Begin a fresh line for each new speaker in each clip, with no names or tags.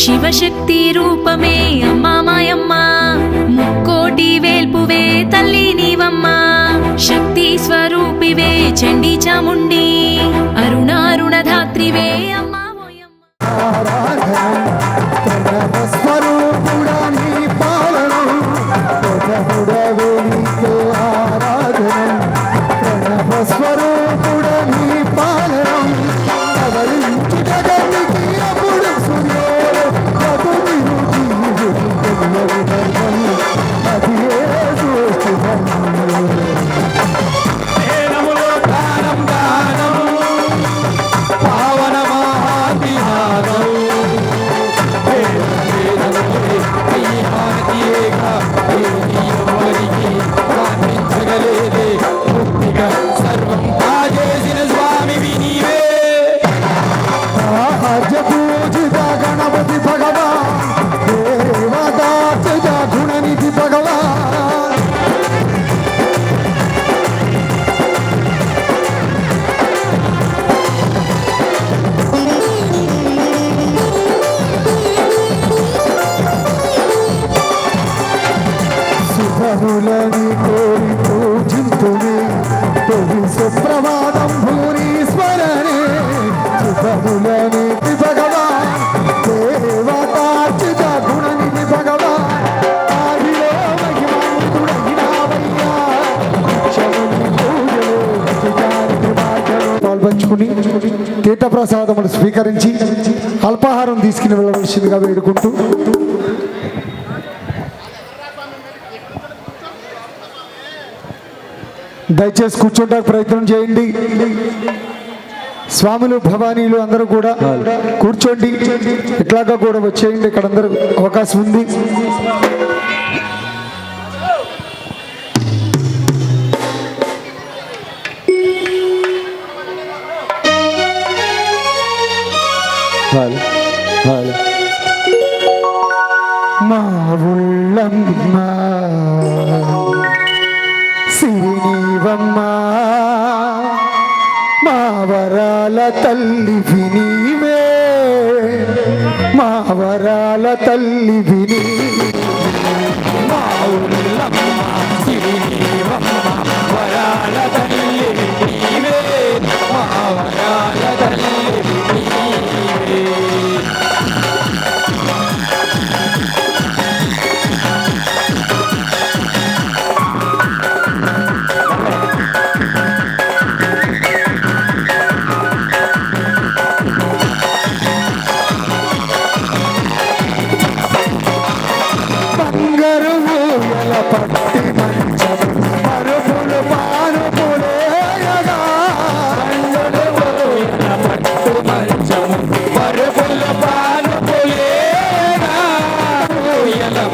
శివశక్తి రూపమే అమ్మా మాయమ్మ, ముక్కోటి వేల్పువే తల్లి నీవమ్మ. శక్తి స్వరూపివే చండీ చాముండి, అరుణారుణధాత్రివే అమ్మా ఓయమ్మ.
సుప్రభాతం భూరీశ్వరనే సుఖములని భగవాన్ దేవతార్చిత గుణనిధి భగవాన్ ఆదిలో పాల్పంచుకుని తీర్థప్రసాదములు స్వీకరించి అల్పాహారం తీసుకుని వెళ్ళవలసిందిగా వేడుకుంటూ దయచేసి కూర్చోడానికి ప్రయత్నం చేయండి. స్వాములు భవానీలు అందరూ కూడా కూర్చోండి. ఇట్లాగా కూడా వచ్చేయండి, ఇక్కడ అందరూ అవకాశం ఉంది. మా ఉళ్ళమ్మ సిరినీవమ్మా, మా వరాల తల్లివి నీవే, మా వరాల తల్లివి నీవే. మా ఉళ్ళమ్మ సిరినీవమ్మా, వరాల తల్లివి నీవే, మా వరాల తల్లివి నీవే. పట్టి మంచం పరుపులు పారుపులేయగా, పట్టు మంచం పరుపులు పారుపులేయగా,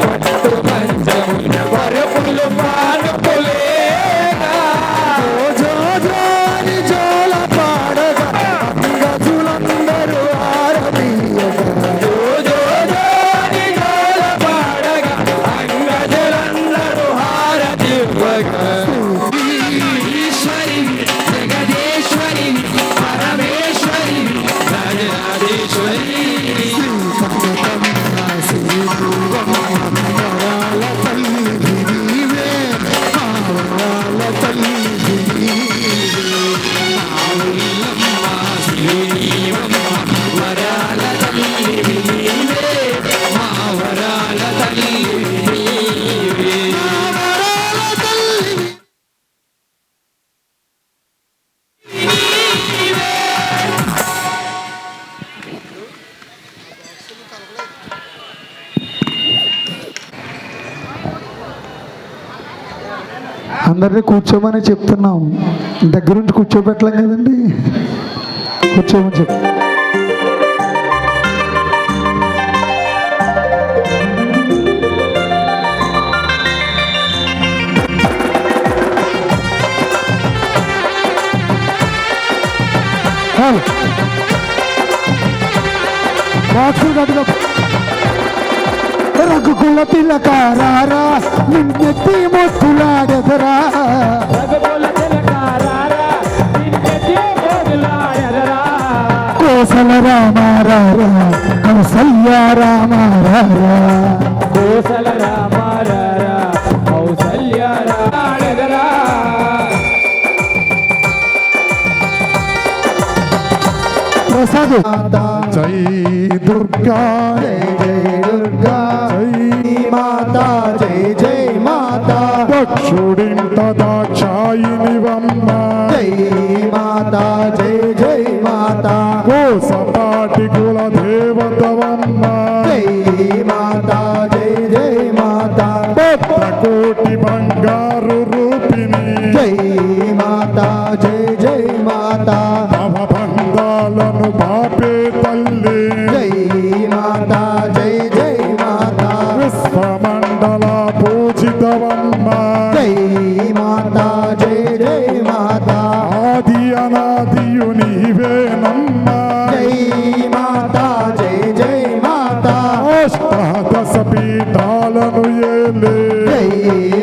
పట్టు మంచం పరుపులు పారుపులేయగా, జో జోని జోల పాడగా గజులందరూ ఆరదీయగా, జో జోని జోల పాడగా అంగజలందరూ ఈశ్వరి జగదీశ్వరి పరమేశ్వరి రాజరాజేశ్వరి వరాల తల్లి నీవే, వరాల తల్లి వరాల తల్లి నీవే, మా వరాల తల్లి అందరినీ కూర్చోమని చెప్తున్నాం, దగ్గరుండి కూర్చోబెట్టలేం కదండి, కూర్చోమని చెప్. బాక్సులు కట్టుకో. రఘుకుల తిలకారారా నిన్నెత్తి మొత్తులాడెదరా కోసల రామారారా కౌసల్య రామారారా
కోసల రామారారా కౌసల్య రాడగరా
ప్రసాద్
జై దుర్గా
జై జై దుర్గా జై మాతా జై జై మాతా
దక్షుడింట దాక్షాయినివమ్మ
జై మాతా జై జై మాతా
కోసపాటి కుల దేవతవమ్మ
జై మాతా జై జై మాతా
కోటి బంగారు రూపిణి
జై మాతా జై జై మాతా
తమ బంధాలను పాపే తల్లి
జై మాతా జై జై మాతా
విశ్వమండల పూజితవమ్మ
జై మాతా జై జై మాతా
ఆది అనాదియు నీవేనమ్మ
జై మాతా జై జై మాతా
అష్టాదశ పీఠాలను ఏలే
జై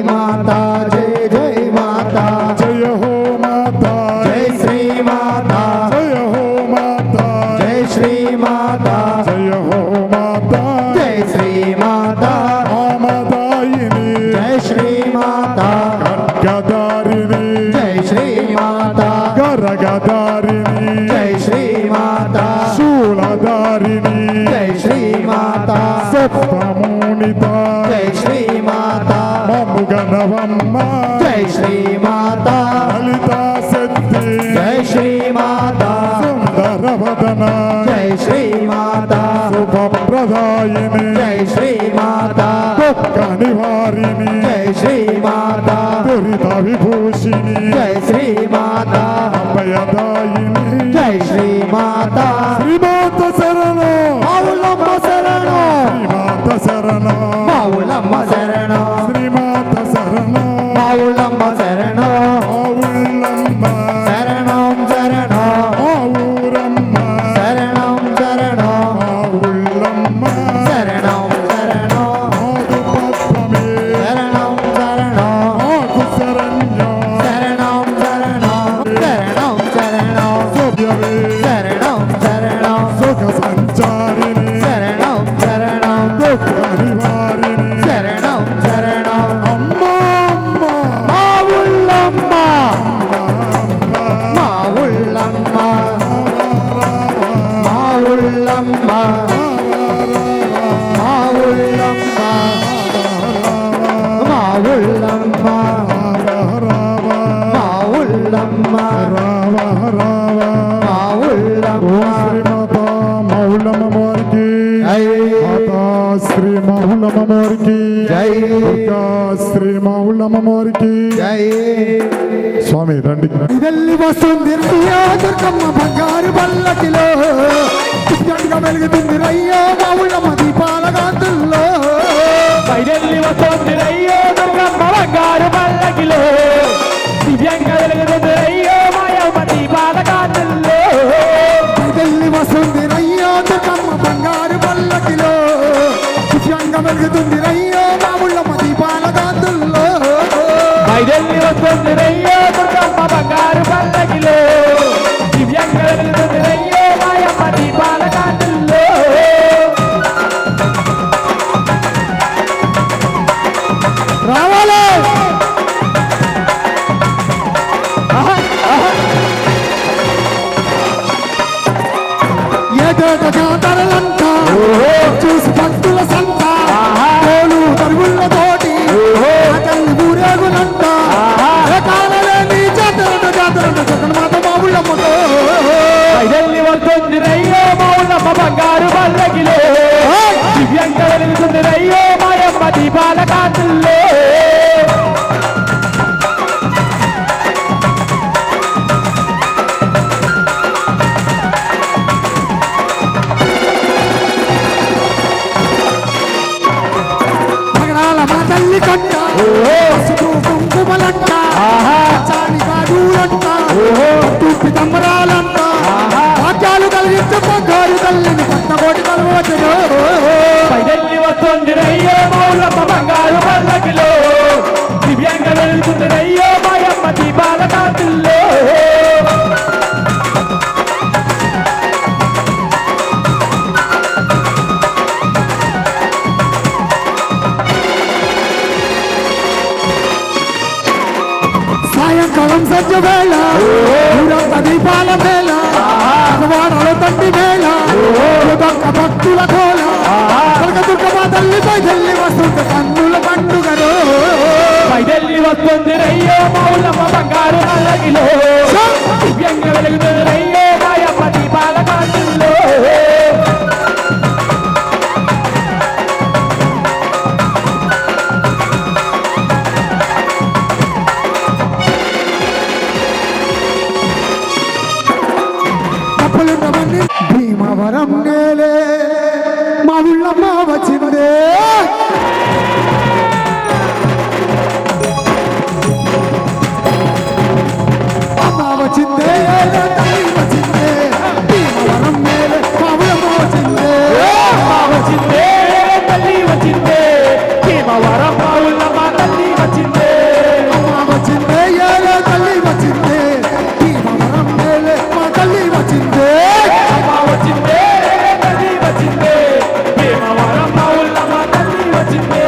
మాతా జై జై మాతా
జయ హో మాతా
జై శ్రీ మాతా
జయ హో మాతా
జై శ్రీ మాతా
జయ హో మాతా
జై శ్రీ మాతా
రామదాయిని
జై శ్రీ మాతా
ఖడ్గదారిని
జై శ్రీ మాతా
గరగదారిని
జై శ్రీ మాతా
శూలధారిని
జై శ్రీ మాతా
సప్తమూనిత
జై శ్రీ మాతా
మముగనవమ్మ
జై శ్రీ మాతా
లలితా శక్తి
జై శ్రీ మాతా
సుందరవదన
జై శ్రీ మాతా
శుభప్రదాయిని
జై శ్రీ మాతా
దుఃఖ నివారిణి
జై శ్రీ మాతా
దురిత విభూషిణి
జై శ్రీ మాతా
అభయదాయిని
జై శ్రీ మాతా
శ్రీమాత శరణ
మావులమ్మ శరణం
శ్రీమాత శరణ
మావులమ్మ శరణం
శ్రీమాత శరణ
మావులమ్మ శరణం
ఆవుళ్ళమ్మ
శరణం శరణం
ఆవురమ్మ
శరణం శరణం
ఆవుళ్ళమ్మ
శరణం శరణం
ఆదు పద్మమే
శరణం శరణం
ఆకు శరణ్య
శరణం శరణం శరణం శరణం
సవ్యవే
శరణం శరణం
సుఖ సంచారిణి
శరణం శరణం
దుఃఖ నివారిణి
శరణం శరణం
అమ్మ అమ్మ
మావులమ్మ
అమ్మ
మావులమ్మ మావులమ్మ మావులమ్మ మావులమ్మ మావులమ్మ మావులమ్మ
మౌలమ్మ వారికి మాతా శ్రీ మౌలమ్మ వారికి
జై
దుర్గా శ్రీ మౌలమ్మ వారికి
జై
స్వామి రండి
ఇదల్లి వస్తుంది రయ్యా దుర్గమ్మ బంగారు పల్లకిలో దివ్యంగా వెలుగుతుంది రయ్యా మావులమ్మ దీపాల కాంతుల్లో
పైదెల్లి వస్తుంది రయ్యో దుర్గమ్మ బంగారు పల్లకిలో దివ్యంగా వెలుగుతుంది రయ్యో మాయమ్మ దీపాల కాంతుల్లో
ఇదల్లి వస్తుంది రయ్యా దుర్గమ్మ బంగారు పల్లకిలో దివ్యంగా వెలుగుతుంది రయ్యా మావులమ్మ దీపాల కాంతుల్లో
పైదెల్లి వస్తుంది రయ్యో దుర్గమ్మ బంగారు పల్లకిలో దివ్యంగా వెలుగుతుంది రయ్యో మాయమ్మ దీపాల కాంతుల్లో
రావాలి ఏటేట జాతరలంట చూసి భక్తుల సంత తోలు తరుగుళ్ళ తోటి తల్లి ఊరేగులంట కాలలేని జాతరను జాతరను జగన్మాత మావుళ్ళమ్మతో
పైదెల్లి వస్తుంది రయ్యో మౌలమ్మ బంగారు పల్లకిలో దివ్యంగా వెలుగుతుంది రయ్యో మాయమ్మ దీపాల కాంతుల్లో
నగరాల మా తల్లి కంట పసుపు కుంకుమలంట చాలి కాడూలంట తూపి తమ్మరాలంట భాగ్యాలు కలిగించే బంగారు తల్లిని పట్టగోటి కలవచను
పైదెల్లి వస్తుంది రయ్యో రయ్యో మౌలమ్మ బంగారు పల్లకిలో దివ్యంగా వెలుగుతుంది రయ్యో మాయమ్మ దీపాల కాంతుల్లో
సాయంకాలం సంజ వేళ ఊరంతా దీపాల వేళ వాడల తండ్రి వేళ భక్తుల కోల కనకదుర్గమ్మ తల్లి బయదెల్లి వస్తుంది కన్నుల పండుగలో
బయదెల్లి వస్తుంది రయ్యో మౌలమ్మ బంగారు పల్లకిలో దివ్యంగా వెలుగుతుంది రయ్యో మాయమ్మ దీపాల కాంతుల్లో
భీమవరం నేలే మా ఊళ్ళమ్మ వచ్చిందే అమ్మ వచ్చిందే తల్లి వచ్చిందే భీమవరం నేలే మా ఊళ్ళమ్మ వచ్చిందే
వచ్చిందే తల్లి వచ్చిందే భీమవరం మౌలమ్మ తల్లి వచ్చిందే
అమ్మ వచ్చిందే తల్లి వచ్చిందే భీమవరం నేలే మా తల్లి వచ్చిందే
వచ్చిందే తల్లి వచ్చిందే భీమవరం మౌలమ్మ తల్లి వచ్చిందే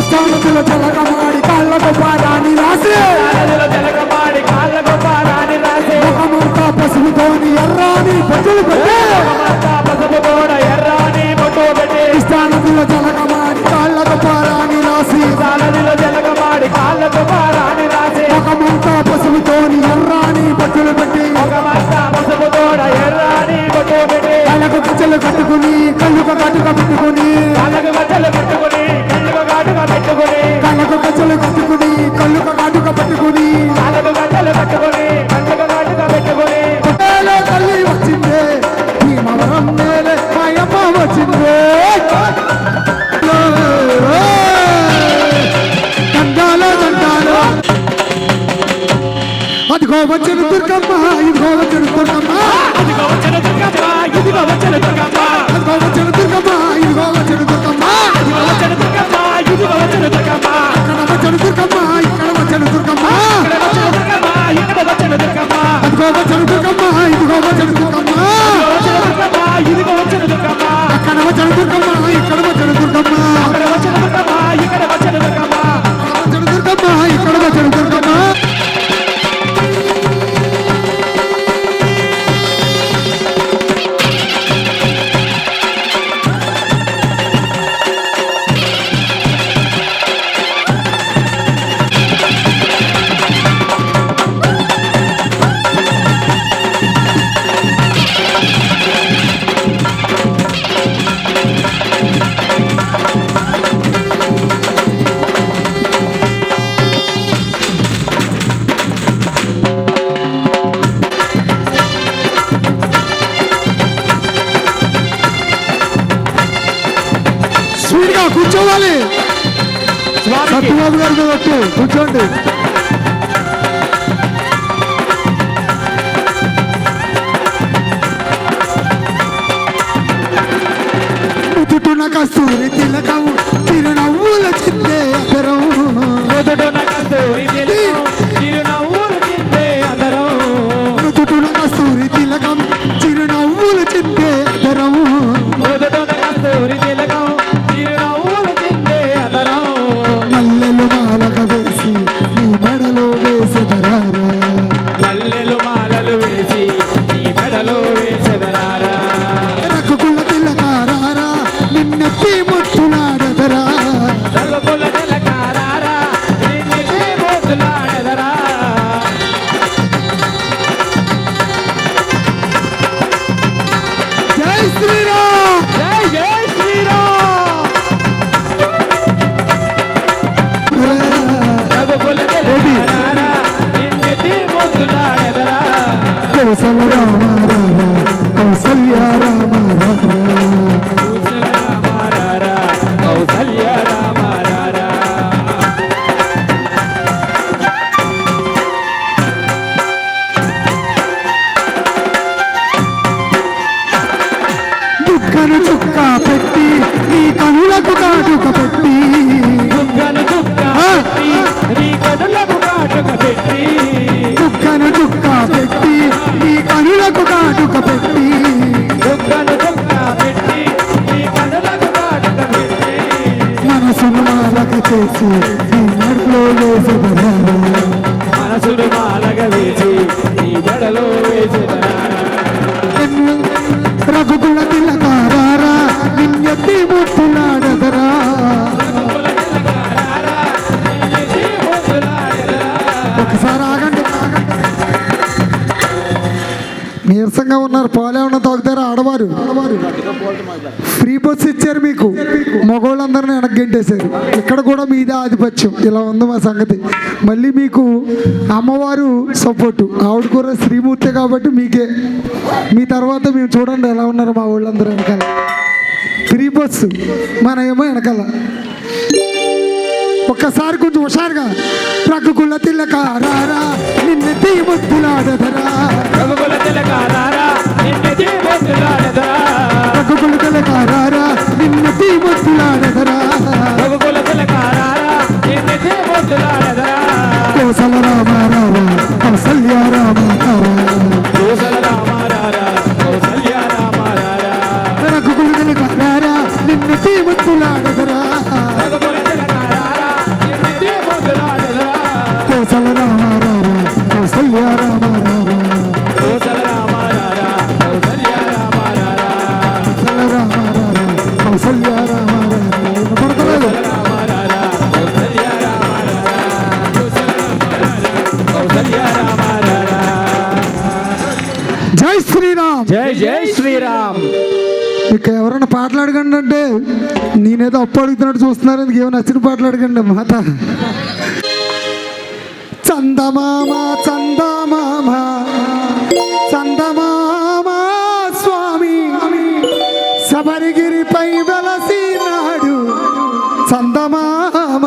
స్థానతుల జలగమాడి కాళ్ళకు పాదాన్ని రాసి
నదుల జలకమాడి కాళ్ళకు పారాని రాసే
ముఖమంతా పసుపుతోని ఎర్రాని బొట్టులు పెట్టే
ముఖమంతా పసుపు కూడా ఎర్రాని బొట్టు పెట్టి
స్థానతుల జలగమాడి కాళ్ళకు పాదాన్ని రాసి
నదుల జలకమాడి కాళ్ళకు పారాని రాసే
ముఖమంతా పసుపుతోని ఎర్రాని బొట్టులు పెట్టి
ముఖమంతా పసుపు కూడా ఎర్రాని బొట్టు పెట్టి
కళ్ళకు కచ్చలు కట్టుకుని కళ్ళుకు కట్టుక పెట్టుకుని
కాళ్ళకు గజ్జలు పెట్టుకుని కళ్ళకు గాటుగా పెట్టుకుని
కళ్ళకు కచ్చలు కట్టుకుని కళ్ళుకు కాటుక పెట్టుకుని
కాళ్ళకు గజ్జలు పెట్టుకుని కళ్ళకు గాటుగా పెట్టుకుని
నేలే తల్లి వచ్చిందే భీమవరం నేలే మాయమ్మ వచ్చిందే దండాలో దండాలో అదిగో వచ్చిన దుర్గమ్మ ఇదిగో వచ్చిన దుర్గమ్మ
ఇదిగో వచ్చిన దుర్గమ్మ ఇదిగో వచ్చిన దుర్గమ్మ
అదిగో వచ్చిన దుర్గమ్మ ఇదిగో వచ్చిన దుర్గమ్మ
ఇదిగో వచ్చిన దుర్గమ్మ ఇదిగో వచ్చిన దుర్గమ్మ
అక్కడ వచ్చిన దుర్గమ్మ ఇక్కడ వచ్చిన దుర్గమ్మ
ఇక్కడ వచ్చిన దుర్గమ్మ ఇక్కడ వచ్చిన దుర్గమ్మ
అదిగో వచ్చిన దుర్గమ్మ ఇదిగో వచ్చిన దుర్గమ్మ
ఇదిగో వచ్చిన దుర్గమ్మ ఇదిగో వచ్చిన దుర్గమ్మ
అక్కడ వచ్చిన దుర్గమ్మ ఇక్కడ వచ్చిన దుర్గమ్మ
అక్కడ వచ్చిన దుర్గమ్మ ఇక్కడ వచ్చిన దుర్గమ్మ
వచ్చిన దుర్గమ్మ ఇక్కడ వచ్చిన దుర్గమ్మ స్వీట్గా కూర్చోవాలి సత్యబాబు గారితో ఒట్టు కూర్చోండి ముద్దున కస్తూరి తిలకం తిరునవ్వుల చిందే అదరం
మొదటన కస్తూరి తిలకం చిరునవ్వులు చిందే అందరం
ముద్దున కస్తూరి తిలకం చిరునవ్వుల చిందే అదరం
మొదటన కస్తూరి తిలకం చిరునవ్వులు చిందే అందరం
మల్లెలు మాలక వేసి నీ మెడలో వేసెదరారా
మల్లెలు మాలలు వేసి ఈ మెడలో వేసెదరారా
రక్కుకుల తిలకారారా నిన్నెత్తి ముట్టులాడద కౌసల్య రామ రామ కౌసల్య రామ రామ
కౌసల్య రామ రారా
దుఃఖను చుక్క పెట్టి నీ కనులకు కాటుక పెట్టి
దుఃఖను చుక్క పెట్టి నీ కనులకు కాటుక పెట్టి
దుఃఖను చుక్క పెట్టి నీ కనులకు కాటుక పెట్టి
దుఃఖను చుక్క పెట్టి నీ కనులకు కాటుక పెట్టి
మనసును మాలక చేసి నీ నడులో వేసెదరారు
మనసును మాలగ వేసి నీ బడలో వేసేదరా
రఘుకుల తిలకారా నిన్నెత్తి ముట్టులాడదరా ఒకసారి ఆగండి నీరసంగా ఉన్నారు, పాలేమన్నా తాగుతారా ఆడవారు? ఫ్రీ బస్ ఇచ్చారు మీకు, మగవాళ్ళందరినీ వెనక్కింటేశారు. ఇక్కడ కూడా మీదే ఆధిపత్యం. ఇలా ఉంది మా సంగతి. మళ్ళీ మీకు అమ్మవారు సపోర్టు, ఆవిడ కూడా శ్రీమూర్తి కాబట్టి మీకే. మీ తర్వాత మేము చూడండి ఎలా ఉన్నారు మా వాళ్ళందరూ వెనకాల. ఫ్రీ బస్సు, మన ఏమో వెనకాల. ఒక్కసారి కొంచెం హుషారుగా ప్రక్కుల తిల్లకారా నిన్నెత్తి ముద్దులాడదరా
రఘుకుల తిలకారా నిన్నెత్తి ముద్దులాడదరా
ప్రక్కుల తిల్లకారా నిన్నెత్తి ముద్దులాడదరా
రఘుకుల తిలకారా నిన్నెత్తి ముద్దులాడదరా
కోసల రామ రామ కౌసల్య రామ
కోసల రామ రారా కౌసల్య రామ రారా
ప్రక్కుల తిల్లకారా నిన్నెత్తి ముద్దులాడదరా
రఘుకుల తిలకారా నిన్నెత్తి ముద్దులాడదరా
కోసల రామ రామ కౌసల్య రామ
కోసల రామ రారా కౌసల్య రామ రారా
కోసల రామ రామ కౌసల్య రామ పడతలేదు.
రామ రారా కౌసల్య రామ రారా కౌసల్య రామ రారా
జై శ్రీరామ్.
జై జై శ్రీరామ్.
ఇక ఎవరైనా పాటలు అడగండి అంటే నేనేదో అప్పు అడుగుతున్నట్టు చూస్తున్నారు. ఎందుకు ఏమైనా నచ్చిన పాటలు అడగండి మాత. చందమామ చందమామ చందమామ స్వామి శబరిగిరిపై వెలసినాడు చందమామ.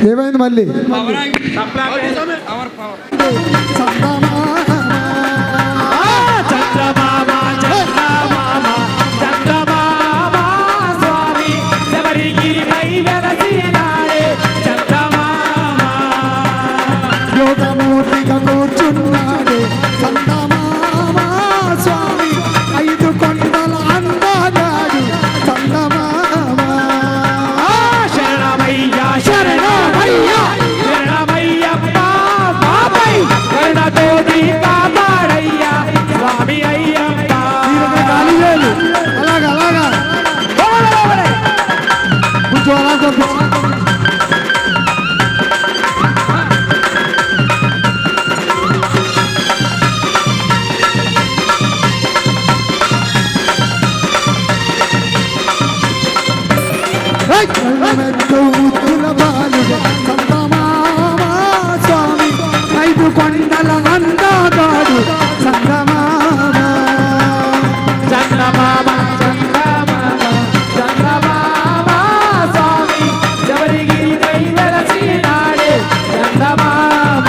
ఏమైంది మళ్ళీ?
చంద్రమామ చంద్రమామ చంద్రమామ స్వామి శబరిగిరిపై వెలసినాడే చంద్రమామ
యోగమూర్తిగా కూర్చున్నాడే చందమామ స్వామి, 5 కొండల అందగాడు చందమామ.
శరణమయ్య శరణమయ్య శరణమయ్యప్ప బాబాయ్ కరుణతోటి కాపాడయ్యా స్వామి అయ్యప్ప.
అలాగా అలాగా కొంచెం అలా పంపించు. ఉత్తుల బాలుగా చందమామ స్వామి, 5 కొండల అందగాడు చందమామ.
చంద్రమామ చంద్రమామ చంద్రమామ స్వామి శబరిగిరిపై వెలసినాడే చంద్రమామ.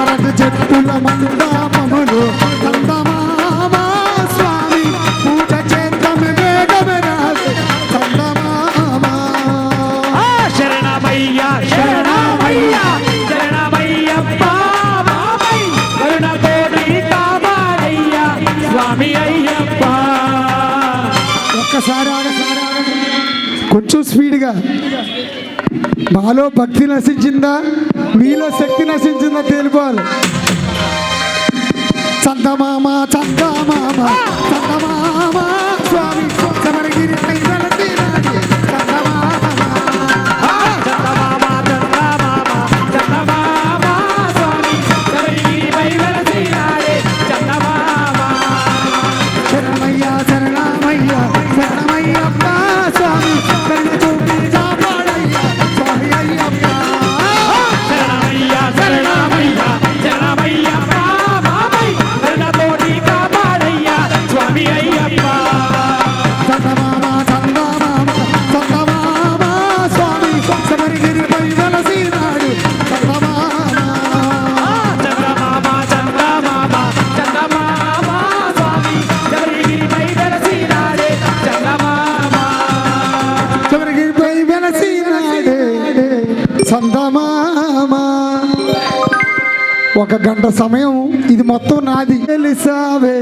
అరటి చెట్టుల మందామములు చందమామ స్వామి, పూజ చేద్దాము వేగమే రాదు చందమామ.
శరణమయ్య శరణమయ్య శరణమయ్యప్ప బాబాయ్ కరుణతోటి కాపాడయ్యా స్వామి అయ్యప్ప.
ఒక్కసారి కొంచెం స్పీడ్గా. మాలో భక్తి నశించిందా, మీలో శక్తి నశించిందా తెలుసుకోవాలి. చందమామ చందమామ చందమామ స్వామి శబరిగిరిపై వెలసినాడే చందమామ.
చంద్రమామ చంద్రమామ చంద్రమామ స్వామి శబరిగిరిపై వెలసినాడే చంద్రమామ.
శరణమయ్య శరణమయ్య శరణమయ్యప్ప స్వామి, కరుణ చూపి కాపాడయ్యా స్వామి అయ్యప్ప.
శరణమయ్య శరణమయ్య శరణమయ్యప్ప బాబాయ్ కరుణతోటి కాపాడయ్యా స్వామి అయ్యప్ప.
చందమామ చందమామ చందమామ స్వామి శబరిగిరిపై వెలసినాడు చందమామ.
చంద్రమామ చంద్రమామ చంద్రమామ స్వామి శబరిగిరిపై వెలసినాడే చంద్రమామ.
శబరిగిరిపై వెలసినాడే చందమామ. 1 గంట సమయం ఇది మొత్తం నాది. తెలిసావే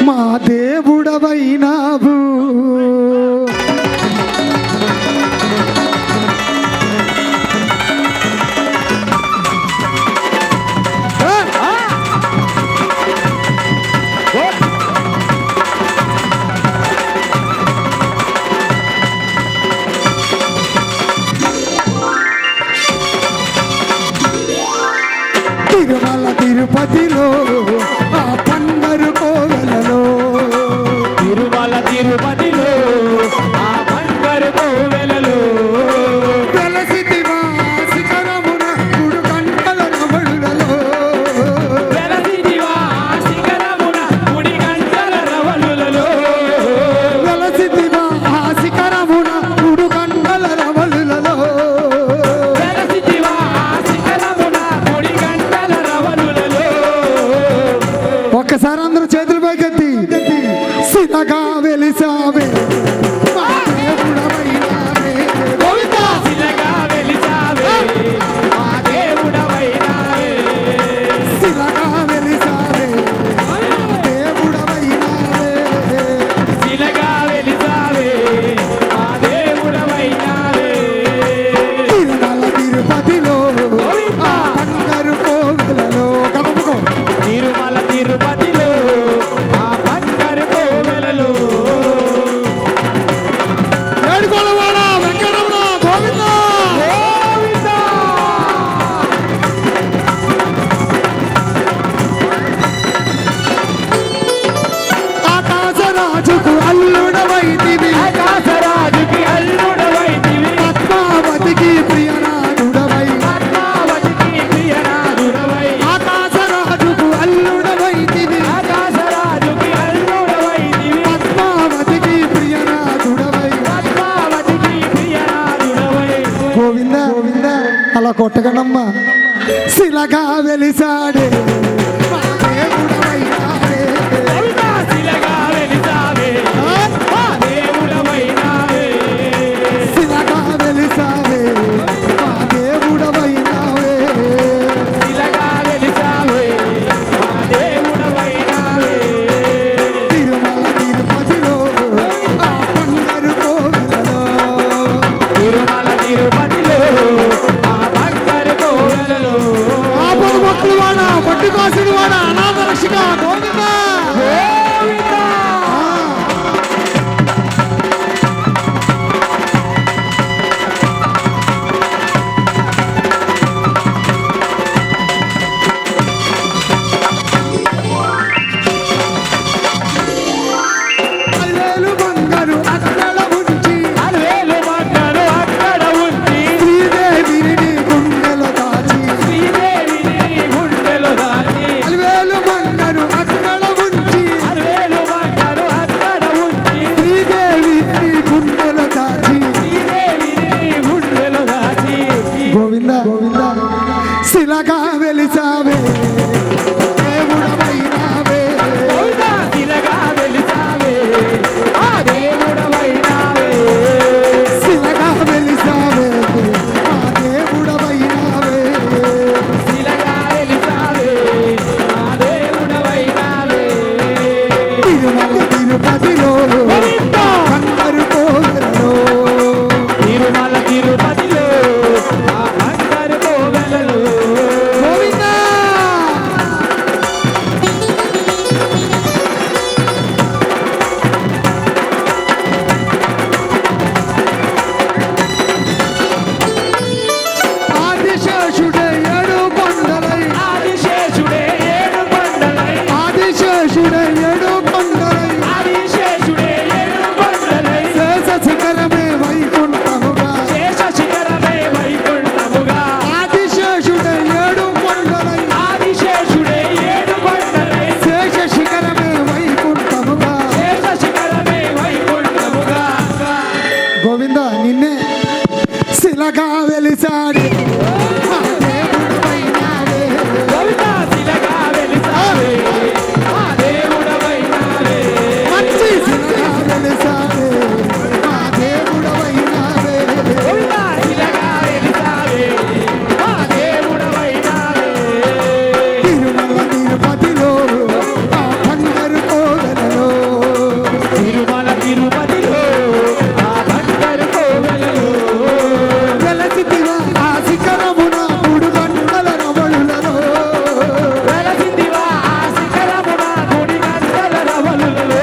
మా దేవుడవైనావు, తిరుమల తిరుపతిలో ఆ పండరు కోవెలలో,
తిరుమల తిరుపతిలో ఆ బంగారు కోవెలలో
వెలసితివా శిఖరమున 3 గంటల రవళులలో,
వెలసిదివా శిఖరమున 3 గంటల రవళులలో,
వెలసితివా శిఖరమున 3 గంటల రవళులలో.
వెలసిదివా శిఖరమున 3 గంటల రవళులలో.
ఒక్కసారి అందరూ చేతులు పైకెత్తి సినగా వెలిసావే మా దేవుడవైనావే.
గోవిందా శిలగా వెలిసావే మా దేవుడవైనావే.
సినగా వెలిసావే మా దేవుడవైనావే.
శిలగా వెలిసావే మా దేవుడవైనావే.
తిరుమల తిరుపతిలో ఆ పండరు కోవెలలో కలుపుకో.
తిరుమల తిరుపతిలో ఆ బంగారు కోవెలలో
అలా కొట్టగనమ్మా. శిలగా వెలిసాడే మా దేవుడవైనావే.
శిలగా వెలిసావే మా దేవుడవైనావే.
శిలగా వెలిసావే మా దేవుడవైనావే.
శిలగా వెలిసావే మా దేవుడవైనావే.
తిరుమల తిరుపతిలో ఆ బంగారు కోవెలలో.
తిరుమల తిరుపతిలో ఆ బంగారు కోవెలలో.
ఆపద మొక్కులు వాడ పట్టు కాసుడు వాడ అనాథ రక్షక గోవిందా.
గోవిందా.
అల్లేలు బంగారు అక్కడ ఉంచి
అలవేలు బంగారు అక్కడ ఉంచి
శ్రీదేవిని నీ గుండెలో దాచి.
శ్రీదేవిని గుండెలో దాచి.
అల్వేలు బంగారు అక్కడ ఉంచి
అలవేలు బంగారు అక్కడ ఉంచి
శ్రీదేవిని నీ గుండెలో దాచి.
శ్రీదేవిని గుండెలో దాచి.
గోవింద గోవింద శిలగా వెలిసావే దేవుడవైనావే.
గోవిందా. శిలగా వెలిసావే ఆ దేవుడవైనావే.
శిలగా వెలిసావే మా దేవుడవైనావే.
శిలగా వెలిసావే ఆ దేవుడవైనావే.
తిరుమల తిరుపతిలో
గోవిందా.
బంగారు కోవెలలో.
తిరుమల తిరుపతిలో ఆ బంగారు కోవెలలో.
గోవిందా. ఆదిశేషుడే ఏడు కొండలై
ఆదిశేషుడే ఏడు కొండలై.
ఆదిశేషుడే ఏడు కొండలై
ఆదిశేషుడే ఏడు కొండలై.
శేష శిఖరమే వైకుంఠముగా.
శేష శిఖరమే వైకుంఠముగా.
ఆదిశేషుడే ఏడు కొండలై
ఆదిశేషుడే ఏడు కొండలై.
శేష శిఖరమే వైకుంఠముగా.
శేష శిఖరమే వైకుంఠముగా.
గోవింద నిన్నే శిలగా వెలిసాడే మా దేవుడవైనావే.
గోవిందా. శిలగా వెలిసావే ఆ దేవుడవైనావే.
మంచి శిలగా వెలిసాడే మా దేవుడవైనావే.
గోవిందా. శిలగా వెలిసావే ఆ దేవుడవైనావే.
తిరుమల తిరుపతిలో ఆ బంగారు కోవెలలో.
తిరుమల తిరుపతిలో ఆ బంగారు కోవెలలో.
వెలసితివా ఆ శిఖరమున మూడు గంటల రవళులలో.
వెలసిందివా ఆ శిఖరమున గుడి గంటల రవలులలో.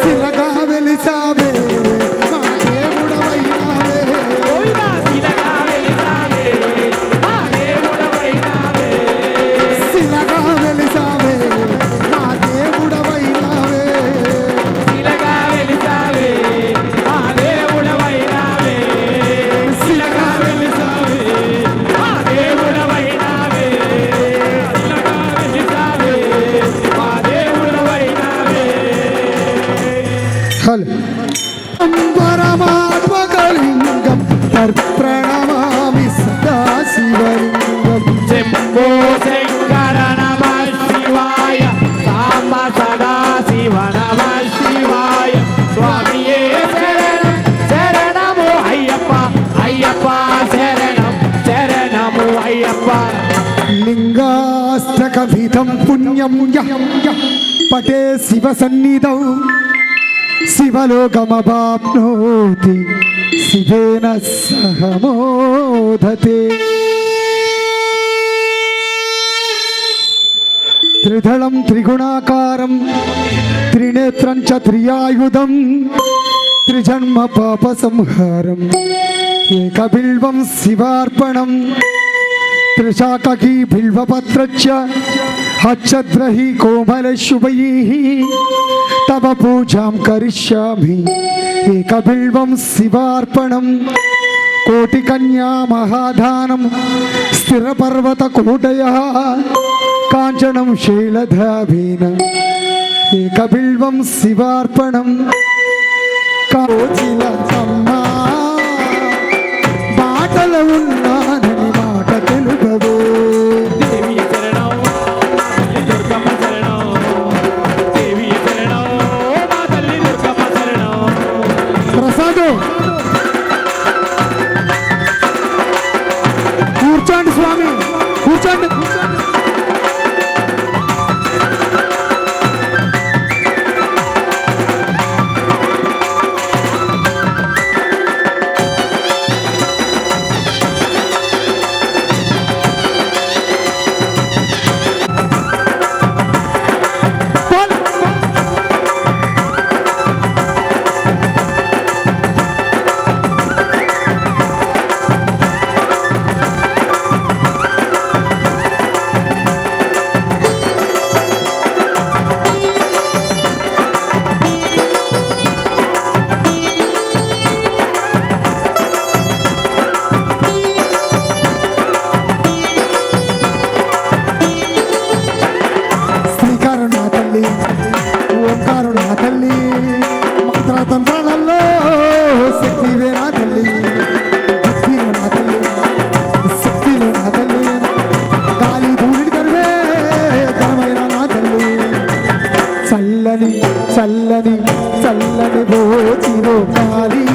శిలగా వెలిసావే మా దేవుడవైనావే.
గోవిందా. శిలగా వెలిసావే ఆ దేవుడవైనావే.
శిలగా వెలిసావే మా దేవుడవైనావే.
శిలగా వెలిసావే ఆ దేవుడవైనావే. శిలగా వెలిసావే ఆ దేవుడవైనావే. శిలగా వెలిసావే ఆ దేవుడవైనావే.
హలో పరమాత్మకలింగం తర్ప్రణమామి సదా శివలింగం.
శంభో శంకర నమః శివాయ. సాంబ సదా శివ నమః శివాయ. స్వామియే శరణం శరణము అయ్యప్ప. అయ్యప్ప శరణం శరణము అయ్యప్ప.
లింగాష్టకభితం పుణ్యం యః పటే శివ సన్నిధౌ శివలోకమవాప్నోతి శివేన సహ మోదతే. త్రిదళం త్రిగుణాకారం త్రినేత్రం చ త్రియాయుధం త్రిజన్మ పాప సంహారం ఏకబిల్వం శివార్పణం. త్రిశాకీ బిల్వపత్రచ్చ హచ్చద్రహి కోమలశుభైః తవ పూజాం కరిష్యామి ఏకబిల్వం శివార్పణం. కోటికన్యా మహాదానం స్థిరపర్వత కోటయః కాంచనం శైలధాభీన ఏకబిల్వం శివార్పణం. కోచిలమ్మ బాటలో ఉన్నానని కూర్చోండి శ్రీకారు నా తల్లి ఓంకారు నా తల్లి మంత్రతంత్రాలలో శక్తివే నా తల్లి భక్తిలో నా తల్లి శక్తిలో నా తల్లి గాలి ధూళి కరువే ఘనమైన నా తల్లి చల్లని చల్లని చల్లని భోచిలో కాలి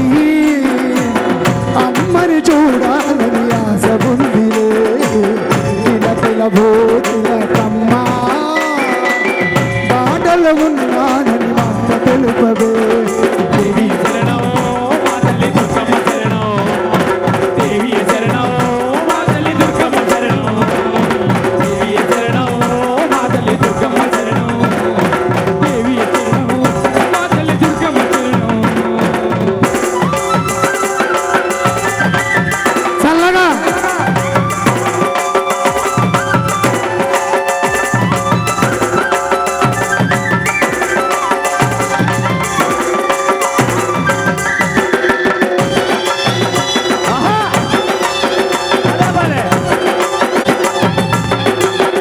అమ్మని చూడాలని ఆశ ఉందిలే తిల భోచిల కమ్మా బాటలు ఉన్నానని మాట తెలుపవే
దేవి శరణం మా తల్లి దుర్గమ్మ శరణం దేవి శరణం మా తల్లి దుర్గమ్మ శరణం దేవి శరణం మా తల్లి దుర్గమ్మ శరణం దేవి శరణం మా తల్లి దుర్గమ్మ శరణం
చల్లగా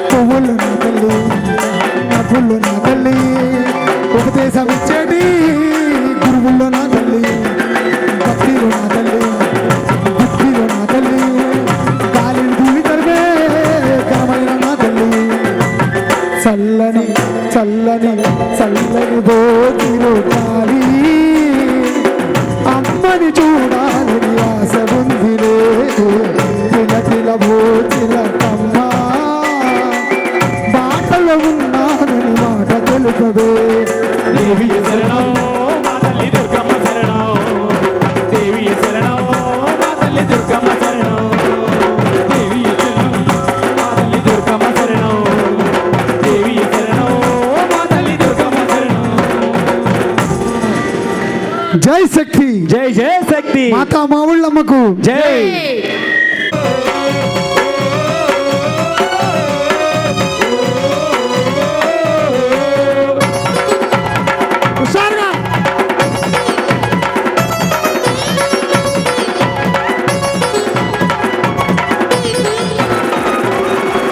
పువ్వులు నా తల్లి నవ్వులు నా తల్లి ఉపదేశం ఇచ్చేటి గురువుల్లో నా తల్లి భక్తిలో నా తల్లి భక్తిలో నా తల్లి గాలిని ధూళి తరివే ఘనమైన నా తల్లి చల్లని చల్లని చల్లని భోగిలో గాలి అమ్మని చూడాలని ఆశ ఉందిలే తిల భోజిల కమ్మా బాటలో ఉన్నానని మాట తెలుపవే
దేవి శరణం మా తల్లి దుర్గమ్మ శరణం దేవి శరణం మా తల్లి దుర్గమ్మ శరణం దేవి శరణం మా తల్లి దుర్గమ్మ శరణం దేవి శరణం మా తల్లి దుర్గమ్మ శరణం
జై శక్తి
జై జై శక్తి
మాతా మావుళ్ళమ్మకు
జై
హుషారుగా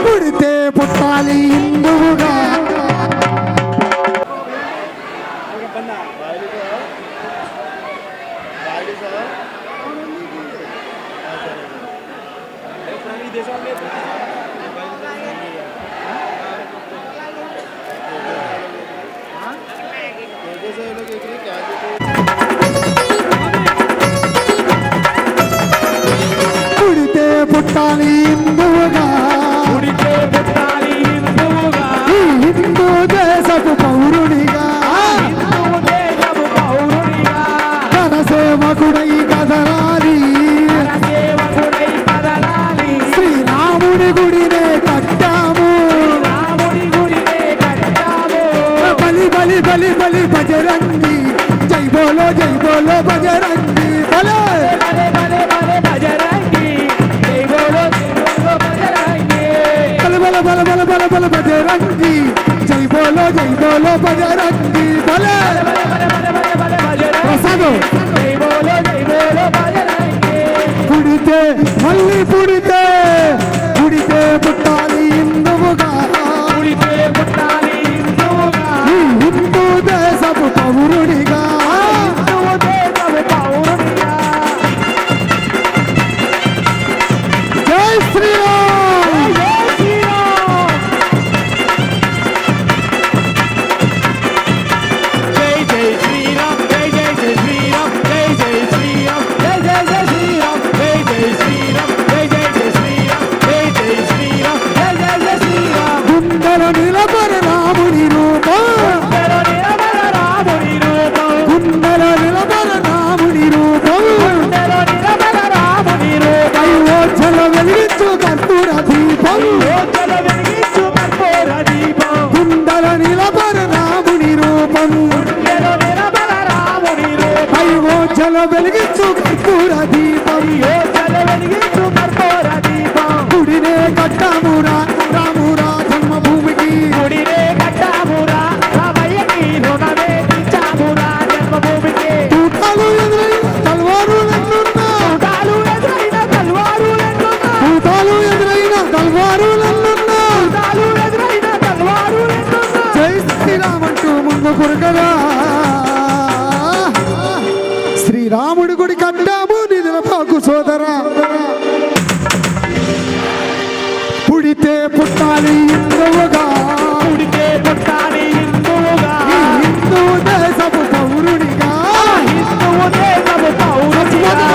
పుడితే పుట్టాలి హిందువుగా పుడితే పుట్టాలి హిందువుగా
ఉడితే పుట్టాలి హిందువుగా
ఈ హిందూ దేశపు పౌరునిగా
హిందూ దేశపు పౌరునిగా
తన సేవకుడై కదలాలి
సేవకుడై కదలాలి
శ్రీరాముడి గుడినే కట్టాము
రాముడి గుడినే కట్టాము
బలి బలి బలి బలి బజరంగి జై బోలో బజరంగి బలే
బలే బలే బలే బజరంగి జై బోలో బజరంగి
బల బల బల బల బల బల బజరంగి జై బోలో బజరంగి బలే
బలే బలే బలే బలే బలే బజరంగి
ప్రసాదు
జై బోలో బజరంగి
పుడితే మళ్ళీ పుడితే పుడితే పుట్టాలి హిందువుగా
ఉడితే పుట్టాలి హిందువుగా
ఈ హిందూ దేశపు పౌరుడిగా
హిందూ దేశపు పౌరునిగా
జై శ్రీరామ్
జై శ్రీరామ్ జై జై శ్రీరామ్ జై జై జై శ్రీరామ్ జై జై శ్రీరామ్ జై జై జై శ్రీరామ్ జై జై శ్రీరామ్ జై జై జై శ్రీరామ్ జై జై శ్రీరామ్
అయోధ్యలో వెలిగించు కర్పూర దీపం
యోచన వెలిగించు కర్పూర దీపం
గుడినే కట్టామురా రామురా జన్మభూమికి
గుడినే కట్టామురా రామయ్యకి రుణమే తీర్చామురా జన్మభూమికి
తూటాలు ఎదురైన తల్వారులెన్నున్నా
తాలు ఎదురైన తల్వారులెన్నున్నా
తూటాలు ఎదురైన తల్వారులెన్నున్నా
తాలు ఎదురైన తల్వారులెన్నున్నా
జై శ్రీరామంటూ ముందు కురకరా శ్రీరాముడి గుడి కట్టాము నిధుల పాకు సోదరా పుడితే పుట్టాలి హిందువుగా
పుడితే పుట్టాలి హిందువుగా
హిందూ దేశపు పౌరునిగా
హిందువు దేశము పౌరునిగా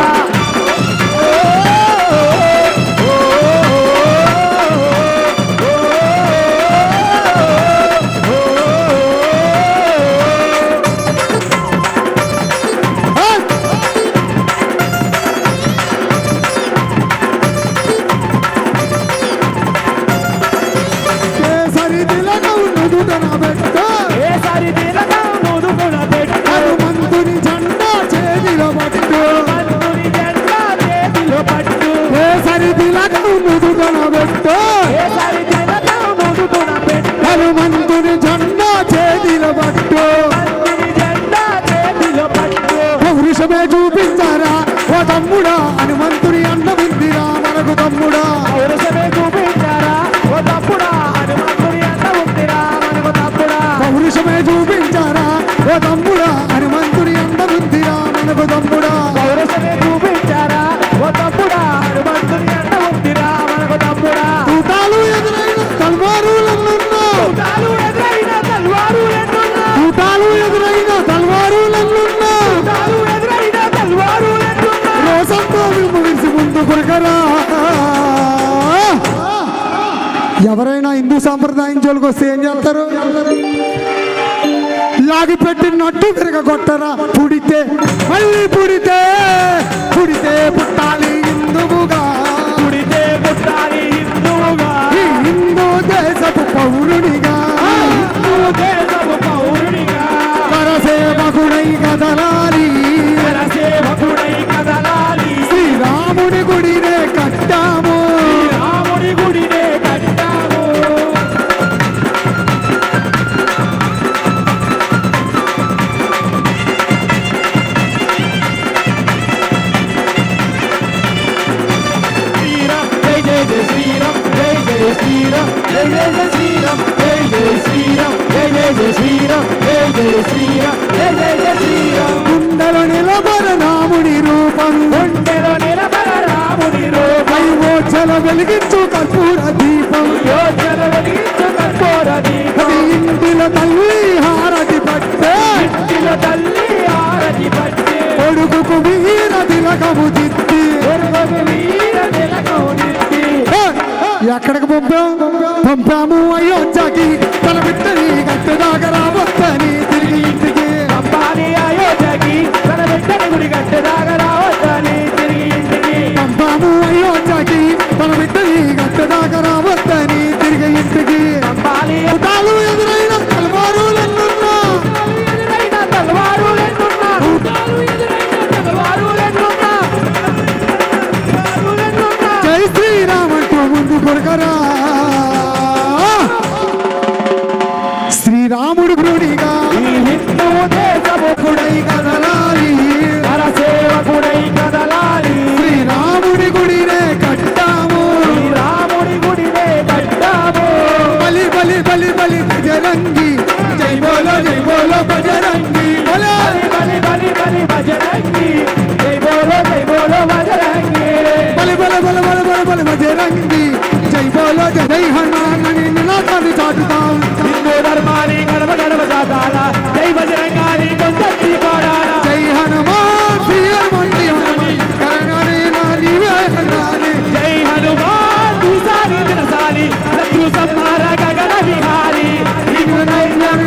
కేసరి తిలకం నుదుటన పెట్ట
ఏసారి తిలకం ముదుగున పెట్టు
హనుమంతుని జెండా చేతిలో పట్టు
హనుమంతుని జెండా చేతిలో పట్టు
కేసరి తిలకం నుదుటన పెట్ట
ఏసారి తిలకం ముదుగున పెట్టు
హనుమంతుని జెండా చేతిలో పట్టు
హనుమంతుని జెండా చేతిలో పట్టు
పౌరుషమే చూపించారా ఓ తమ్ముడా హనుమంతుని అన్నముందిరా మనకు తమ్ముడా
పౌరుషమే చూపించారా ఓ తప్పుడా హనుమంతుని అన్న ఉందిరా మనకు తప్పుడా
పౌరుషమే చూపించారా ఓ తమ్ముడా హనుమంతుని అన్నముందిరా మనకు తమ్ముడా
పౌరుషమే చూపించారా ఓ తప్పుడా హనుమంతుని అన్న ఉందిరా మనకు తప్పుడా
తూటాలు ఎదురైన తల్వారులన్నున్నా
తాలు ఎదురైన తల్వారులెన్నున్నా
తూటాలు ఎదురైన తల్వారులన్నున్నా
తాలు ఎదురైన తల్వారులెన్నున్నా
రోసంతో విడిసి ముందు కొరకరా ఎవరైనా హిందూ సాంప్రదాయం జోలికి వస్తే ఏం చేస్తారు లాగి పెట్టినట్టు విరగొట్టరా పుడితే మళ్ళీ పుడితే పుడితే పుట్టాలి హిందువుగా
పుడితే పుట్టాలి హిందువుగా
ఈ హిందూ దేశపు పౌరునిగా
హిందూ దేశము పౌరునిగా
పరసేవకుడై కదలాలి
సేవకుడై కదలాలి
శ్రీరాముడి గుడినే కట్టాము
రాముడి గుడినే కట్టాము శ్రీరామ్ జై జై జై శ్రీరామ్ జై జై శ్రీరామ్ జై జై జై శ్రీరామ్ జై జై శ్రీరామ్ జై జై జై శ్రీరామ్ జై జై శ్రీరామ్ జై జై జై శ్రీరామ్
గుండెలో నిలబడ రాముడి రూపం
గుండెలో నిలబడ రాముని రూపం
వైవోచల వెలిగించు కర్పూర దీపం
యోచన వెలిగించు కర్పూర దీపం
అది ఇంటిలో తల్లి హారతి పట్టే
ఇంటిలో తల్లి ఆరతి పట్టి
కొడుకుకు వీర తిలకము దిద్ది
కొడుకు వీర తిలకం నిత్తి
ఎక్కడికి పంపాము అయోధ్యకి తన బిడ్డని గట్టదాకా రావద్దని తిరిగి ఇంటికి
పంపాలి అయోధ్యకి తన బిడ్డని గుడి గట్టెదాకా రావద్దని తిరిగి ఇంటికి
పంపాము అయోధ్యకి తన బిడ్డని గట్టదాకా రావద్దని తిరిగి ఇంటికి
పంపాలి
తాలు ఎదురైన తలవారులన్నున్నా
ఎదురైన తలవారులెన్నున్నా తలవారులెన్నున్నా
జై శ్రీరామంటూ ముందు కొరకరా శ్రీరాముడు గుడిగా
ఈ హిందూ దేశముఖుడై
కదలాలి
పరసేవకుడై కదలాలి
శ్రీరాముడి గుడినే కట్టాము
ఈ రాముడి గుడినే కట్టాము
బలి బలి బలి బలి బజరంగి జై బోలో బజరంగి బలి
బలి బలి బలి బజరంగి జై బోలో బజరంగి
బలి బలి బలి బలి బలి బలి బజరంగి జై బోలో జై హనుమాన్ అని నినాదాన్ని చాటుతాం
హిందూ ధర్మాన్ని గడప గడప దాటాల జై బజరంగాని కొంచెం కోడాల
జై హనుమాన్ శ్రీ హనుమంతి హనుమంతి కరణాని నీవే హనుమాని
జై హనుమాన్ దుసారి దినసాలి శత్రు సంహార గగన విహారి హిందూ